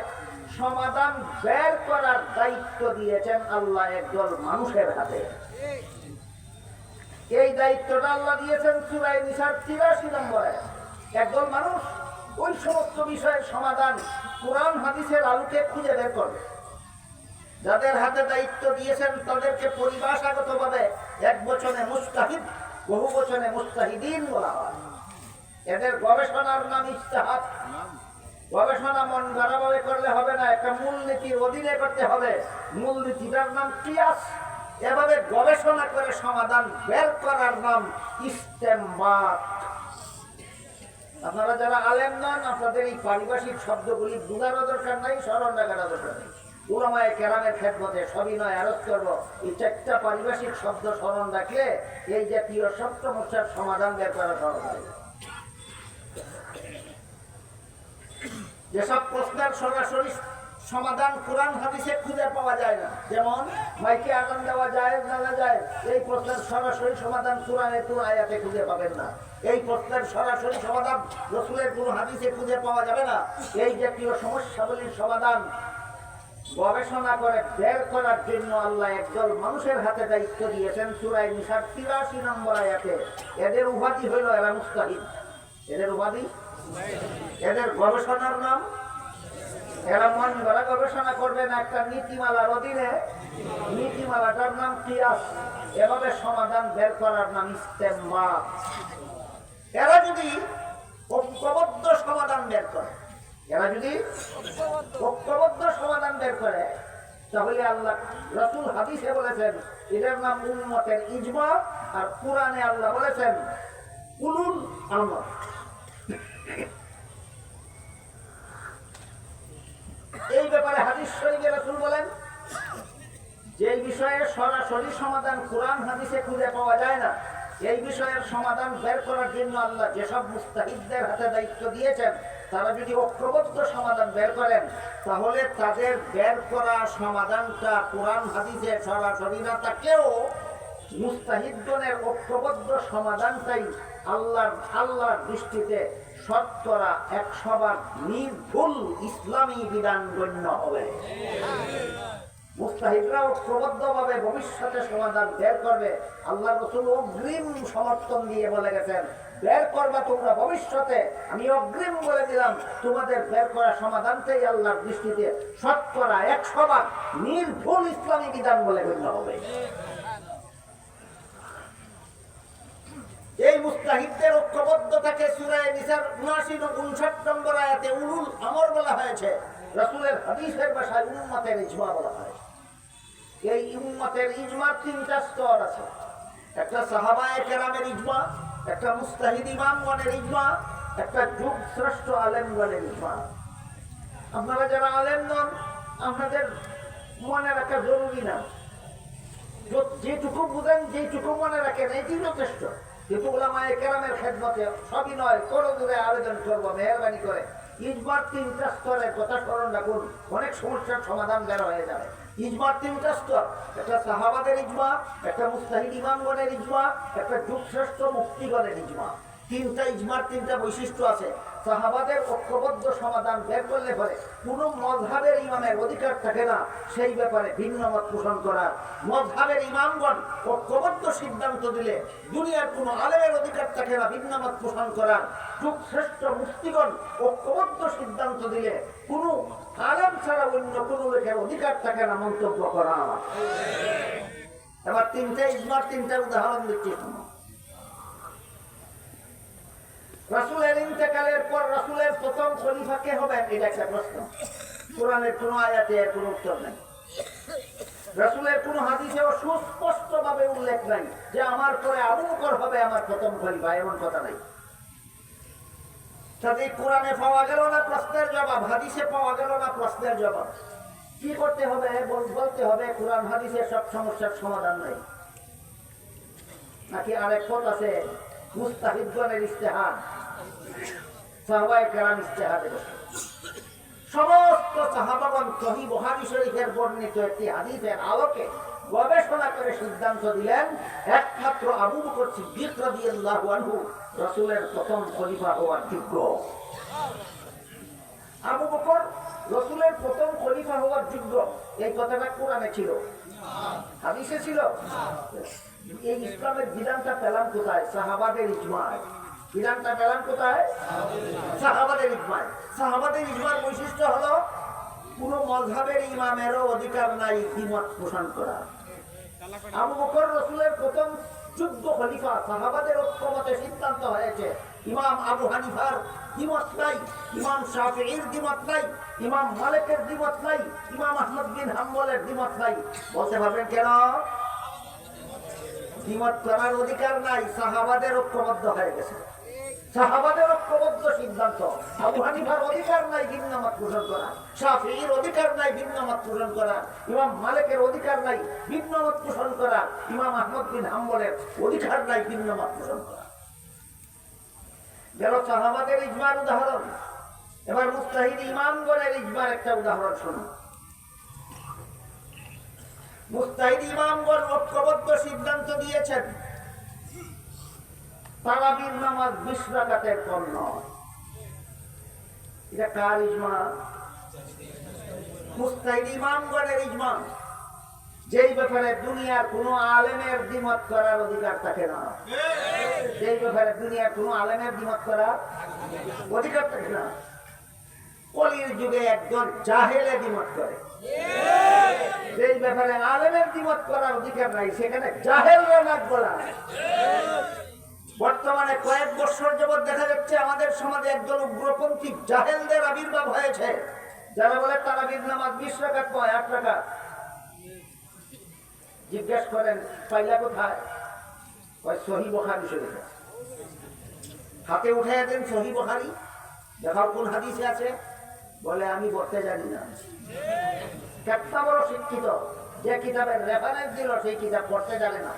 Speaker 2: সমাধান বের করার দায়িত্ব দিয়েছেন আল্লাহ একদল মানুষের হাতে। এই দায়িত্বটা আল্লাহ দিয়েছেন সূরা নিসার 83 নম্বরে। একদল মানুষ ওই সমস্ত বিষয়ের সমাধান কোরআন হাদিসের আলোকে খুঁজে বের করবে। যাদের হাতে দায়িত্ব দিয়েছেন তাদেরকে পরিভাষাগতভাবে এক বচনে মুস্তাহিদ, বহু বচনে মুস্তাহিদিন বলা হয়। এদের গবেষণার নাম ইজতিহাদ। গবেষণা মন গড়াভাবে করলে হবে না, একটা মূলনীতির অধীনে করতে হবে। মূলনীতিটার নাম কিয়াস। এভাবে গবেষণা করে সমাধান বের করার নাম ইস্তেমবাত। আপনারা যারা আলেম নন, আপনাদের এই পারিভাষিক শব্দগুলি বোঝারও দরকার নাই, স্মরণ রাখার দরকার নেই। উলামায়ে কেরামের খেদমতে সবিনয় আরজ করব, এই চারটা পারিভাষিক শব্দ স্মরণ রাখলে এই জাতীয় সব সমস্যার সমাধান বের করা সহজ হয়। যেসব প্রশ্নের সরাসরি সমাধান কোরআন হাদিসে খুঁজে পাওয়া যায় না, যেমন মাইকে আগুন দেওয়া যায় না যায়, এই প্রশ্নের সরাসরি সমাধান কোরআনের কোন আয়াতে খুঁজে পাবেন না। এই প্রশ্নের সরাসরি সমাধান রাসূলের কোন হাদিসে খুঁজে পাওয়া যাবে না। এই জাতীয় সমস্যাগুলির সমাধান গবেষণা করে বের করার জন্য আল্লাহ একদল মানুষের হাতে দায়িত্ব দিয়েছেন। সূরা নিসার ৮৩ নম্বর আয়াতে এদের উপাধি হইল এরা মুস্তাহিদ। এদের উপাধি, এদের গবেষণার নাম, এরা মন গড়া গবেষণা করবে না, একটা নীতিমালার অধীনে, নীতিমালাটার নাম কিয়াস। এভাবে সমাধান বের করার নাম ইস্তেমবাত। এরা যদি ঐক্যবদ্ধ সমাধান বের করে, এরা যদি ঐক্যবদ্ধ সমাধান বের করে, তাহলে আল্লাহ রাসূল হাদিসে বলেছেন এটার নাম উম্মতের ইজমা, আর কোরআনে আল্লাহ বলেছেন উলুল আমর। এই ব্যাপারে হাদিস শরীফে রাসূল বলেন যে বিষয়ে সরাসরি সমাধান কোরআন হাদিসে খুঁজে পাওয়া যায় না, এই বিষয়ের সমাধান বের করার জন্য আল্লাহ যেসব মুস্তাহিদদের হাতে দায়িত্ব দিয়েছেন, তারা যদি ঐক্যবদ্ধ সমাধান বের করেন, তাহলে তাদের বের করা সমাধানটা কোরআন হাদিসে সরাসরি না থাকলেও মুস্তাহিদগণের ঐক্যবদ্ধ সমাধানটাই আল্লাহর দৃষ্টিতে শতকরা 100% নির্ভুল ইসলামী বিধান গণ্য হবে। মুস্তাহিদরা ঐক্যবদ্ধভাবে ভবিষ্যতে সমাধান বের করবে। আল্লাহ রাসূল অগ্রিম সমর্থন দিয়ে বলে গেছেন, বের করবা তোমরা ভবিষ্যতে, আমি অগ্রিম বলে দিলাম তোমাদের বের করা সমাধানটাই আল্লাহর দৃষ্টিতে শতকরা 100% নির্ভুল ইসলামী বিধান বলে গণ্য হবে। এই মুস্তাহিদদের ঐক্যবদ্ধতাকে সূরা নিসার ৭৯-৫৯ নম্বর আয়াতে উলুল আমর বলা হয়েছে। রাসূলের হাদিসের ভাষায় উম্মতের ইজমা বলা হয়। এই উম্মতের ইজমার ৩টা স্তর আছে। একটা সাহাবায়ে কেরামের ইজমা, একটা মুস্তাহিদ ইমামগণের ইজমা, একটা যুগ শ্রেষ্ঠ আলেমগণের ইজমা। আপনারা যারা আলেম নন, আপনাদের মনে রাখা জরুরি না, যেটুকু বুঝেন যেটুকু মনে রাখেন এটি যথেষ্ট। কিন্তু উলামায়ে কেরামের খেদমতে সবই নয়, কোনো দূরে আবেদন করবো মেহরবানি করে ইজমার ৩টা স্তরের কথা স্মরণ রাখুন, অনেক সমস্যার সমাধান বের হয়ে যাবে। ইজমার 3টা স্তর, একটা সাহাবাদের ইজমা, একটা মুস্তাহিদ ইমামগণের ইজমা, একটা যুগশ্রেষ্ঠ মুফতিগণের ইজমা। 3টা ইজমার 3টা বৈশিষ্ট্য আছে। সাহাবাদের ঐক্যবদ্ধ সমাধান বের করলে পরে কোনো মযহাবের ইমামের অধিকার থাকে না সেই ব্যাপারে ভিন্ন মত পোষণ করার। মযহাবের ইমামগণ ঐক্যবদ্ধ সিদ্ধান্ত দিলে দুনিয়ার কোনো আলেমের অধিকার থাকে না ভিন্ন মত পোষণ করার। যুগশ্রেষ্ঠ মুফতিগণ ঐক্যবদ্ধ সিদ্ধান্ত দিলে কোনো আলেম ছাড়া অন্য কোনো লোকের অধিকার থাকে না মন্তব্য করা। এবার 3টা ইজমার 3টা উদাহরণ দিচ্ছি। রাসূলের ইন্তেকালের পর রাসূলের প্রথম খলিফা কে হবেন, এটা একটা প্রশ্ন। কোরআনের কোনো আয়াতে এর কোনো উত্তর নেই। রাসূলের কোনো হাদিসেও সুস্পষ্টভাবে উল্লেখ নাই যে আমার পরে আবু বকর হবে আমার প্রথম খলিফা, এমন কথা নাই। তাতে কোরআনে পাওয়া গেল না প্রশ্নের জবাব, হাদিসে পাওয়া গেল না প্রশ্নের জবাব। কি করতে হবে? বলতে হবে কোরআন হাদিসের সব সমস্যার সমাধান নাই। নাকি আরেক পথ আছে, মুস্তাহিদগণের ইজতিহাদ, সাহাবায়ে কেরাম ইজতিহাদে বসে। সমস্ত সাহাবাগণ সহিহ বুখারী শরীফের বর্ণিত একটি হাদিসের আলোকে গবেষণা করে সিদ্ধান্ত দিলেন একমাত্র আবু বকর সিদ্দিক রাদিয়াল্লাহু আনহু রাসূলের প্রথম খলিফা হওয়ার যোগ্য। আবু বকর রাসূলের প্রথম খলিফা হওয়ার যোগ্য, এই কথাটা কোরআনে ছিল, হাদিসে ছিল। এই ইসলামের বিধানটা পেলাম কোথায়? সাহাবাদের ইজমায়। বিধানটা পেলাম কোথায়? সাহাবাদের ইজমায়। সাহাবাদের ইজমার বৈশিষ্ট্য হলো কোন মযহাবের ইমামেরও অধিকার নাই দ্বিমত পোষণ করা। আবু বকর রাসূলের প্রথম যোগ্য খলিফা, সাহাবাদের ঐক্যমতে সিদ্ধান্ত হয়েছে। ইমাম আবু হানিফার দ্বিমত নাই, ইমাম শাফিঈর দ্বিমত নাই, ইমাম মালিকের দ্বিমত নাই, ইমাম আহমদ বিন হাম্বলের দ্বিমত নাই। বলতে পারবেন কেন? দ্বিমত করার অধিকার নাই, সাহাবাদের ঐক্যবদ্ধ হয়ে গেছে। সাহাবাদের ঐক্যবদ্ধ সিদ্ধান্ত। আবু হানিফার অধিকার নাই ভিন্ন মত পোষণ করা, শাফিঈর অধিকার নাই ভিন্ন মত পোষণ করা, ইমাম মালিকের অধিকার নাই ভিন্ন মত পোষণ করা, ইমাম আহমদ বিন হাম্বলের অধিকার নাই ভিন্ন মত পোষণ করা। গেল সাহাবাদের ইজমার উদাহরণ। এবার মুজতাহিদ ইমামগণের ইজমার একটা উদাহরণ শুনুন। মুজতাহিদ ইমামগণ ঐক্যবদ্ধ সিদ্ধান্ত দিয়েছেন তারাবির নামাজ 20 রাকাতের কম নয়। এটা কার ইজমা? মুজতাহিদ ইমামগণের ইজমা। যেই ব্যাপারে দুনিয়ার কোনো আলেমের দ্বিমত করার অধিকার থাকে না, যেই ব্যাপারে দুনিয়ার কোনো আলেমের দ্বিমত করার অধিকার থাকে না। কলির যুগে একজন জাহেলে দ্বিমত করে, যেই ব্যাপারে আলেমের দ্বিমত করার অধিকার নাই, সেখানে জাহেলরা নাক বলা। বর্তমানে কয়েক বছর যাবৎ দেখা যাচ্ছে আমাদের সমাজে একজন উগ্রপন্থী জাহেলদের আবির্ভাব হয়েছে, যারা বলে তারাবির নামাজ 20 রাকাত নয়, 8 রাকাত। জিজ্ঞেস করেন পাইলা কোথায়? সহিহ বুখারী শরীফে। হাতে উঠে দেন সহিহ বুখারী, দেখাও কোন হাদিসে আছে। বলে আমি পড়তে জানি না। একটা বড় শিক্ষিত, যে কিতাবের রেফারেন্স দিল সেই কিতাব পড়তে জানে না।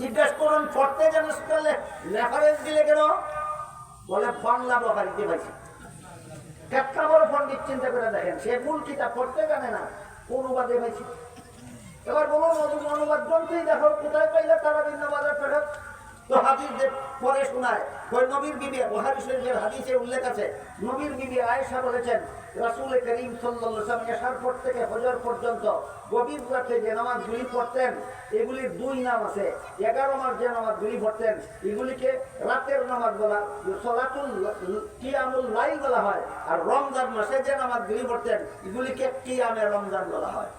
Speaker 2: জিজ্ঞেস করুন পড়তে জানিস তাহলে রেফারেন্স দিলে কেন? বলে বাংলা বুখারীতে পাইছি। একটা বড় পণ্ডিত, চিন্তা করে দেখেন, সে মূল কিতাব পড়তে জানে না, অনুবাদে পাইছি। এবার বলুন অনুবাদ গ্রন্থেই দেখো কোথায় পাইলে তারাবির নামাজের টাকা। তো হাদিস পরে শোনায়, নবীর বিবি, বুখারী শরীফের হাদিসে উল্লেখ আছে, নবীর বিবি আয়েশা বলেছেন রাসূল করিম সাল্লাল্লাহু আলাইহি ওয়াসাল্লাম এশার পর থেকে ফজর পর্যন্ত গভীর রাতে যে নামাজগুলি পড়তেন এগুলির 2 নাম আছে। 11 মাস যে নামাজগুলি পড়তেন এগুলিকে রাতের নামাজ বলা, সালাতুল কিয়ামুল লাইল বলা হয়। আর রমজান মাসে যে নামাজগুলি পড়তেন এগুলিকে কিয়ামে রমজান বলা হয়।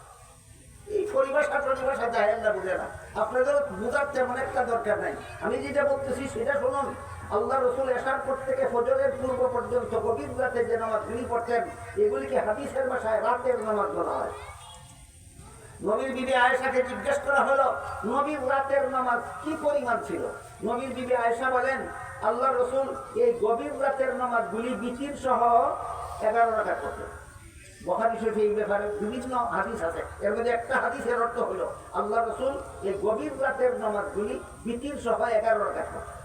Speaker 2: এই পরিভাষা জাহেলরা বুঝে না। আপনাদের বোঝার তেমন একটা দরকার নাই। আমি যেটা বলতেছি সেটা শুনুন। আল্লাহ রসুল এশার পর থেকে ফজরের পূর্ব পর্যন্ত গভীর রাতে যে নামাজগুলি পড়তেন এগুলিকে হাদিসের ভাষায় রাতের নামাজ বলা হয়। নবীর বিবি আয়েশাকে জিজ্ঞেস করা হলো নবীর রাতের নামাজ কি পরিমাণ ছিল। নবীর বিবি আয়েশা বলেন আল্লাহ রসুল এই গভীর রাতের নামাজগুলি বিতির সহ 11 রাকাত পড়তেন। বুখারী শরীফে এই ব্যাপারে বিভিন্ন হাদিস আছে। এর মধ্যে একটা হাদিসের অর্থ হলো আল্লাহ রসুল এই গভীর রাতের নামাজগুলি বিতির সহ 11 রাকাত পড়তেন।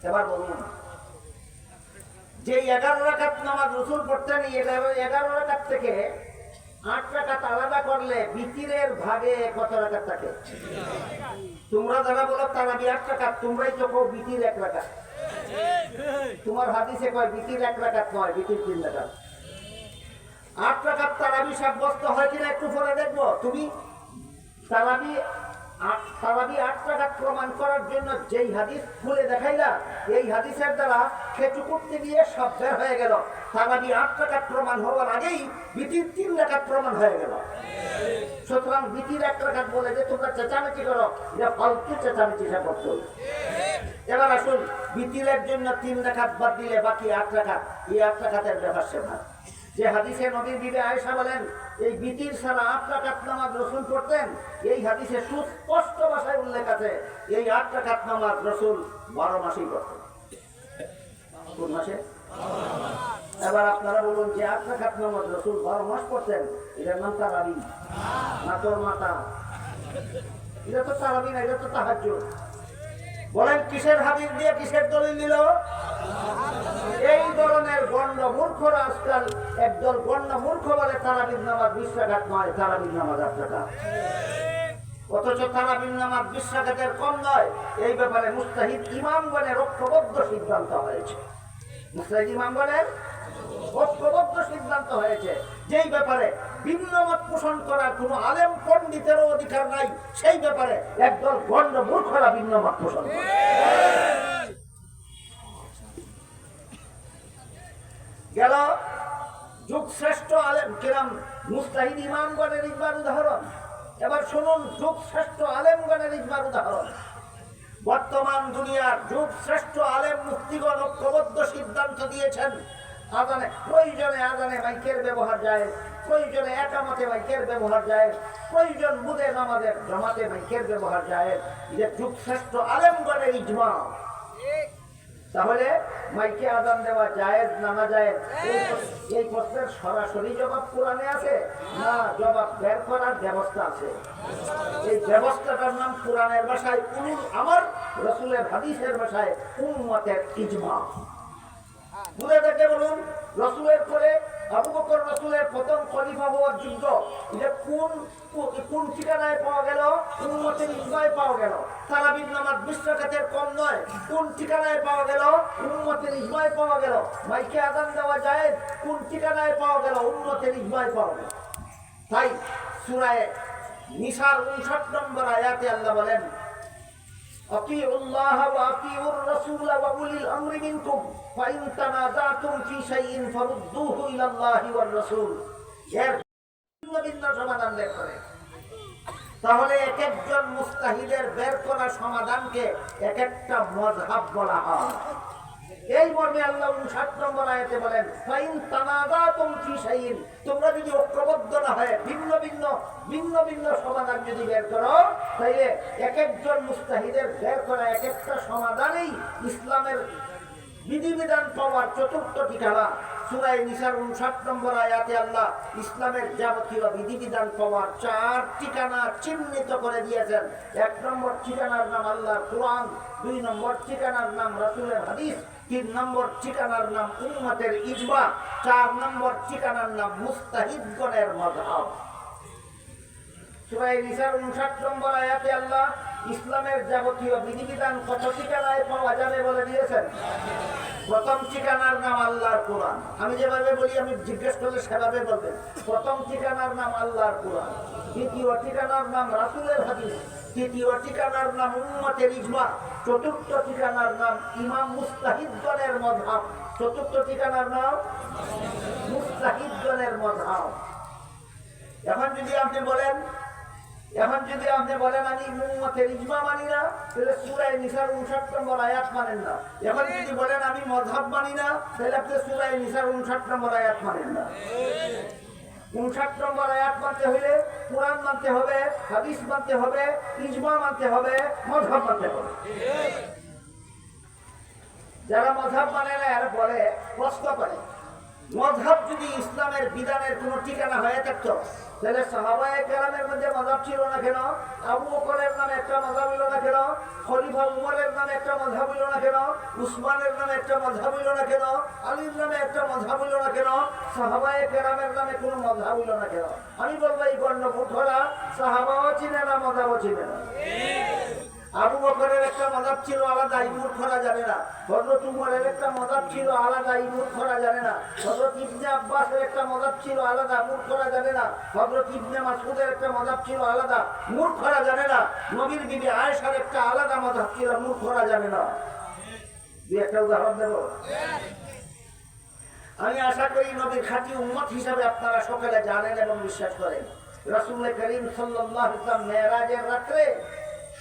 Speaker 2: এবার বলুন, যে 11 রাকাত নামাজ রসুল পড়তেন, 11 রাকাত থেকে 8 রাকাত আলাদা করলে বিতিরের ভাগে কত রাকাত থাকে? তোমরা যারা বলো তারাবি 8 রাকাত, তোমরাই তো কও বিতির 1 রাকাত। তোমার হাদিসে কয় বিতির 1 রাকাত নয়, বিতির 3 রাকাত। 8 রাকাত তারাবি সাব্যস্ত হয় কিনা একটু পরে দেখবো। তুমি তারাবি 8 রাকাত প্রমাণ করার জন্য যেই হাদিস খুলে দেখাইলা, এই হাদিসের দ্বারা খেচু করতে গিয়ে সব বের হয়ে গেল। তারাবি 8 রাকাত প্রমাণ হওয়ার আগেই বিতির 3 রাকাত প্রমাণ হয়ে গেল। সুতরাং বিতির 1 রাকাত বলে যে তোমরা চেঁচামেচি করো, এটা ফালতু চেঁচামেচি সে করতে হবে। এবার আসুন, বিতিরের জন্য 3 রাকাত বাদ দিলে বাকি 8 রাকাত, এই 8 রাকাতের ব্যাপার সে না। যে হাদিসে নবীর বিবি আয়েশা বলেন এই বিতির ছাড়া 8 রাকাত নামাজ রসুল পড়তেন, এই হাদিসে সুস্পষ্ট ভাষায় উল্লেখ আছে এই 8 রাকাত নামাজ রসুল 12 মাসেই পড়তেন। কোন মাসে? এবার আপনারা বলুন যে 8 রাকাত নামাজ রসুল 12 মাস পড়তেন, এটার নাম তারাবি না তোর মাতা? এটা তো তারাবি না, এটা তো তাহাজ্জুদ। বলেন কিসের হাদিস দিয়ে কিসের দলিল দিল? এই ধরনের গণ্ড মূর্খরা আজকাল একদল গণ্ড মূর্খ বলে তারাবির নামাজ 20 রাকাত নয়, তারাবির নামাজ 8 রাকাত। অথচ তারাবির নামাজ 20 রাকাতের কম নয়। এই ব্যাপারে মুজতাহিদ ইমামগণের ঐক্যবদ্ধ সিদ্ধান্ত হয়েছে। মুজতাহিদ ইমামগণের ঐক্যবদ্ধ সিদ্ধান্ত হয়েছে, যেই ব্যাপারে ভিন্ন মত পোষণ করার কোন আলেম পণ্ডিতেরও অধিকার নাই। সেই ব্যাপারে একদল গণ্ড মূর্খরা ভিন্ন মত পোষণ করে। গেল যুগ শ্রেষ্ঠ আলেম কিরাম মুজতাহিদ ইমামগণের ইজমার উদাহরণ। এবার শুনুন যুগ শ্রেষ্ঠ আলেমগণের ইজমার উদাহরণ। বর্তমান দুনিয়ার যুগ শ্রেষ্ঠ আলেম মুফতিগণ ঐক্যবদ্ধ সিদ্ধান্ত দিয়েছেন আজানে প্রয়োজনে আজানে মাইকের ব্যবহার যায়, প্রয়োজনে একামতে মাইকের ব্যবহার জায়েজ, প্রয়োজন বুঝে নামাজের জামাতে মাইকের ব্যবহার জায়েজ। যে যুগশ্রেষ্ঠ আলেমগণের ইজমা। তাহলে মাইকে আজান দেওয়া জায়েজ না না জায়েজ? এই প্রশ্নের সরাসরি জবাব কোরআনে আছে না, জবাব বের করার ব্যবস্থা আছে। এই ব্যবস্থাটার নাম কোরআনের ভাষায় উলুল আমর, রাসূলের হাদিসের ভাষায় উম্মতের ইজমা। বুঝে দেখে বলুন, রাসূলের পরে আবু বকর রাসূলের প্রথম খলিফা হওয়ার যুদ্ধ, এটা কোন ঠিকানায় পাওয়া গেল? উম্মতের ইজমায় পাওয়া গেল। তারাবির নামাজ 20 রাকাতের কম নয়, কোন ঠিকানায় পাওয়া গেল? উম্মতের ইজমায় পাওয়া গেল। মাইকে আযান দেওয়া জায়েজ, কোন ঠিকানায় পাওয়া গেল? উম্মতের ইজমায় পাওয়া গেল। তাই সূরা নিসার 59 নম্বর আয়াতে আল্লাহ বলেন, আতিউল্লাহ ওয়া আতিউর রাসূল ওয়া উলিল আমরি মিনকুম ফাইন তানাযাতুম ফি শাইইন ফারুদ্দুহু ইলাল্লাহি ওয়ার রাসূল। এর ভিন্ন সমাধান বের করে। তাহলে এক একজন মুস্তাহিদের বের করা সমাধানকে এক একটা মাযহাব বলা হয়। এই মর্মে আল্লাহ 59 নম্বর আয়াতে বলেন, ফাইন তানাযাতুম ফি শাইইন, তোমরা যদি ঐক্যবদ্ধ না হয় ভিন্ন ভিন্ন সমাধান যদি বের করো, তাহলে এক একজন মুস্তাহিদের বের করা এক একটা সমাধানই ইসলামের বিধিবিধান পাওয়ার চতুর্থ ঠিকানা। সূরা নিসার 59 নম্বর আয়াতে আল্লাহ ইসলামের যাবতীয় বিধিবিধান পাওয়ার 4 ঠিকানা চিহ্নিত করে দিয়েছেন। 1 নম্বর ঠিকানার নাম আল্লাহর কোরআন, 2 নম্বর ঠিকানার নাম রাসূলের হাদিস, 3 নম্বর ঠিকানার নাম উম্মতের ইজমা, 4 নম্বর ঠিকানার নাম মুস্তাহিদগণের মাযহাব। সূরা নিসার 59 নম্বর আয়াতে আল্লাহ ইসলামের যাবতীয় বিধিবিধান কত ঠিকানায় পাওয়া যাবে বলে দিয়েছেন। প্রথম ঠিকানার নাম আল্লাহর কোরআন। আমি যেভাবে বলি, আমি জিজ্ঞেস করলে সেভাবে বলবেন। প্রথম ঠিকানার নাম আল্লাহর কোরআন, দ্বিতীয় ঠিকানার নাম রাসূলের হাদিস, তৃতীয় ঠিকানার নাম উম্মতের ইজমা, চতুর্থ ঠিকানার নাম ইমাম মুস্তাহিদগণের মাযহাব। চতুর্থ ঠিকানার নাম মুস্তাহিদগণের মাযহাব। এখন যদি আপনি বলেন আমি উম্মতের ইজমা মানি না, তাহলে সূরা নিসার 59 নম্বর আয়াত মানেন না। এখন যদি বলেন আমি মাযহাব মানি না, তাহলে আপনি সূরা নিসার 59 নম্বর আয়াত মানেন না। 59 নম্বর আয়াত মানতে হলে কোরআন মানতে হবে, হাদিস মানতে হবে, ইজমা মানতে হবে, মাযহাব মানতে হবে। যারা মাযহাব মানে না এরা বলে, প্রশ্ন করে, মাযহাব যদি ইসলামের বিধানের কোনো ঠিকানা হয়ে থাকতো, তাহলে সাহাবায়ে কেরামের মধ্যে মাযহাব ছিল না কেন? আবু বকরের নামে একটা মাযহাব হলো না কেন? খলিফা উমরের নামে একটা মাযহাব হলো না কেন? উসমানের নামে একটা মাযহাব হলো না কেন? আলীর নামে একটা মাযহাব হলো না কেন? সাহাবায়ে কেরামের নামে কোনো মাযহাব হলো না কেন? আমি বলবো এই গণ্ডমূর্খরা সাহাবাও চিনে না, মাযহাবও চিনে না। আবু বকরের একটা মাযহাব ছিল আলাদা, এই মূর্খরা জানে না। হযরত উমরের একটা মাযহাব ছিল আলাদা, এই মূর্খরা জানে না। হযরত ইবনে আব্বাসের একটা মাযহাব ছিল আলাদা, মূর্খরা জানে না। হযরত ইবনে মাসউদের একটা মাযহাব ছিল আলাদা, মূর্খরা জানে না। নবীর বিবি আয়েশার একটা আলাদা মাযহাব ছিল, মূর্খরা জানে না। দুই একটা উদাহরণ দেব। আমি আশা করি নবীর খাঁটি উম্মত হিসাবে আপনারা সকলে জানেন এবং বিশ্বাস করেন। রাসূল করিম সাল্লাল্লাহু আলাইহি ওয়াসাল্লাম মেরাজের রাতে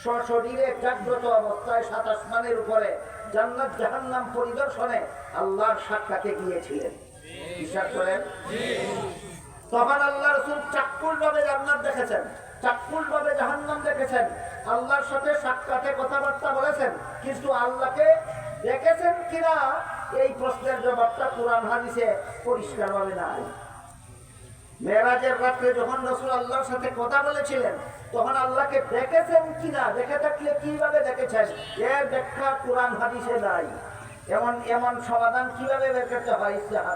Speaker 2: সশরীরে জাগ্রত অবস্থায় 7 আসমানের উপরে জান্নাত জাহান্নাম পরিদর্শনে আল্লাহর সাক্ষাতে গিয়েছিলেন। বিশ্বাস করেন? তখন আল্লাহ রাসূল চাক্ষুষভাবে জান্নাত দেখেছেন, চাক্ষুষভাবে জাহান্নাম দেখেছেন, আল্লাহর সাথে সাক্ষাতে কথাবার্তা বলেছেন। কিন্তু আল্লাহকে দেখেছেন কিনা এই প্রশ্নের জবাবটা কোরআন হাদিসে পরিষ্কারভাবে নাই। মেরাজের রাতে যখন রাসূল আল্লাহর সাথে কথা বলেছিলেন, তখন আল্লাহকে দেখেছেন কিনা, দেখে থাকলে কিভাবে দেখেছেন, এর ব্যাখ্যা কোরআন হাদিসে নাই। এমন সমাধান কিভাবে বের করতে হয়? ইসলাম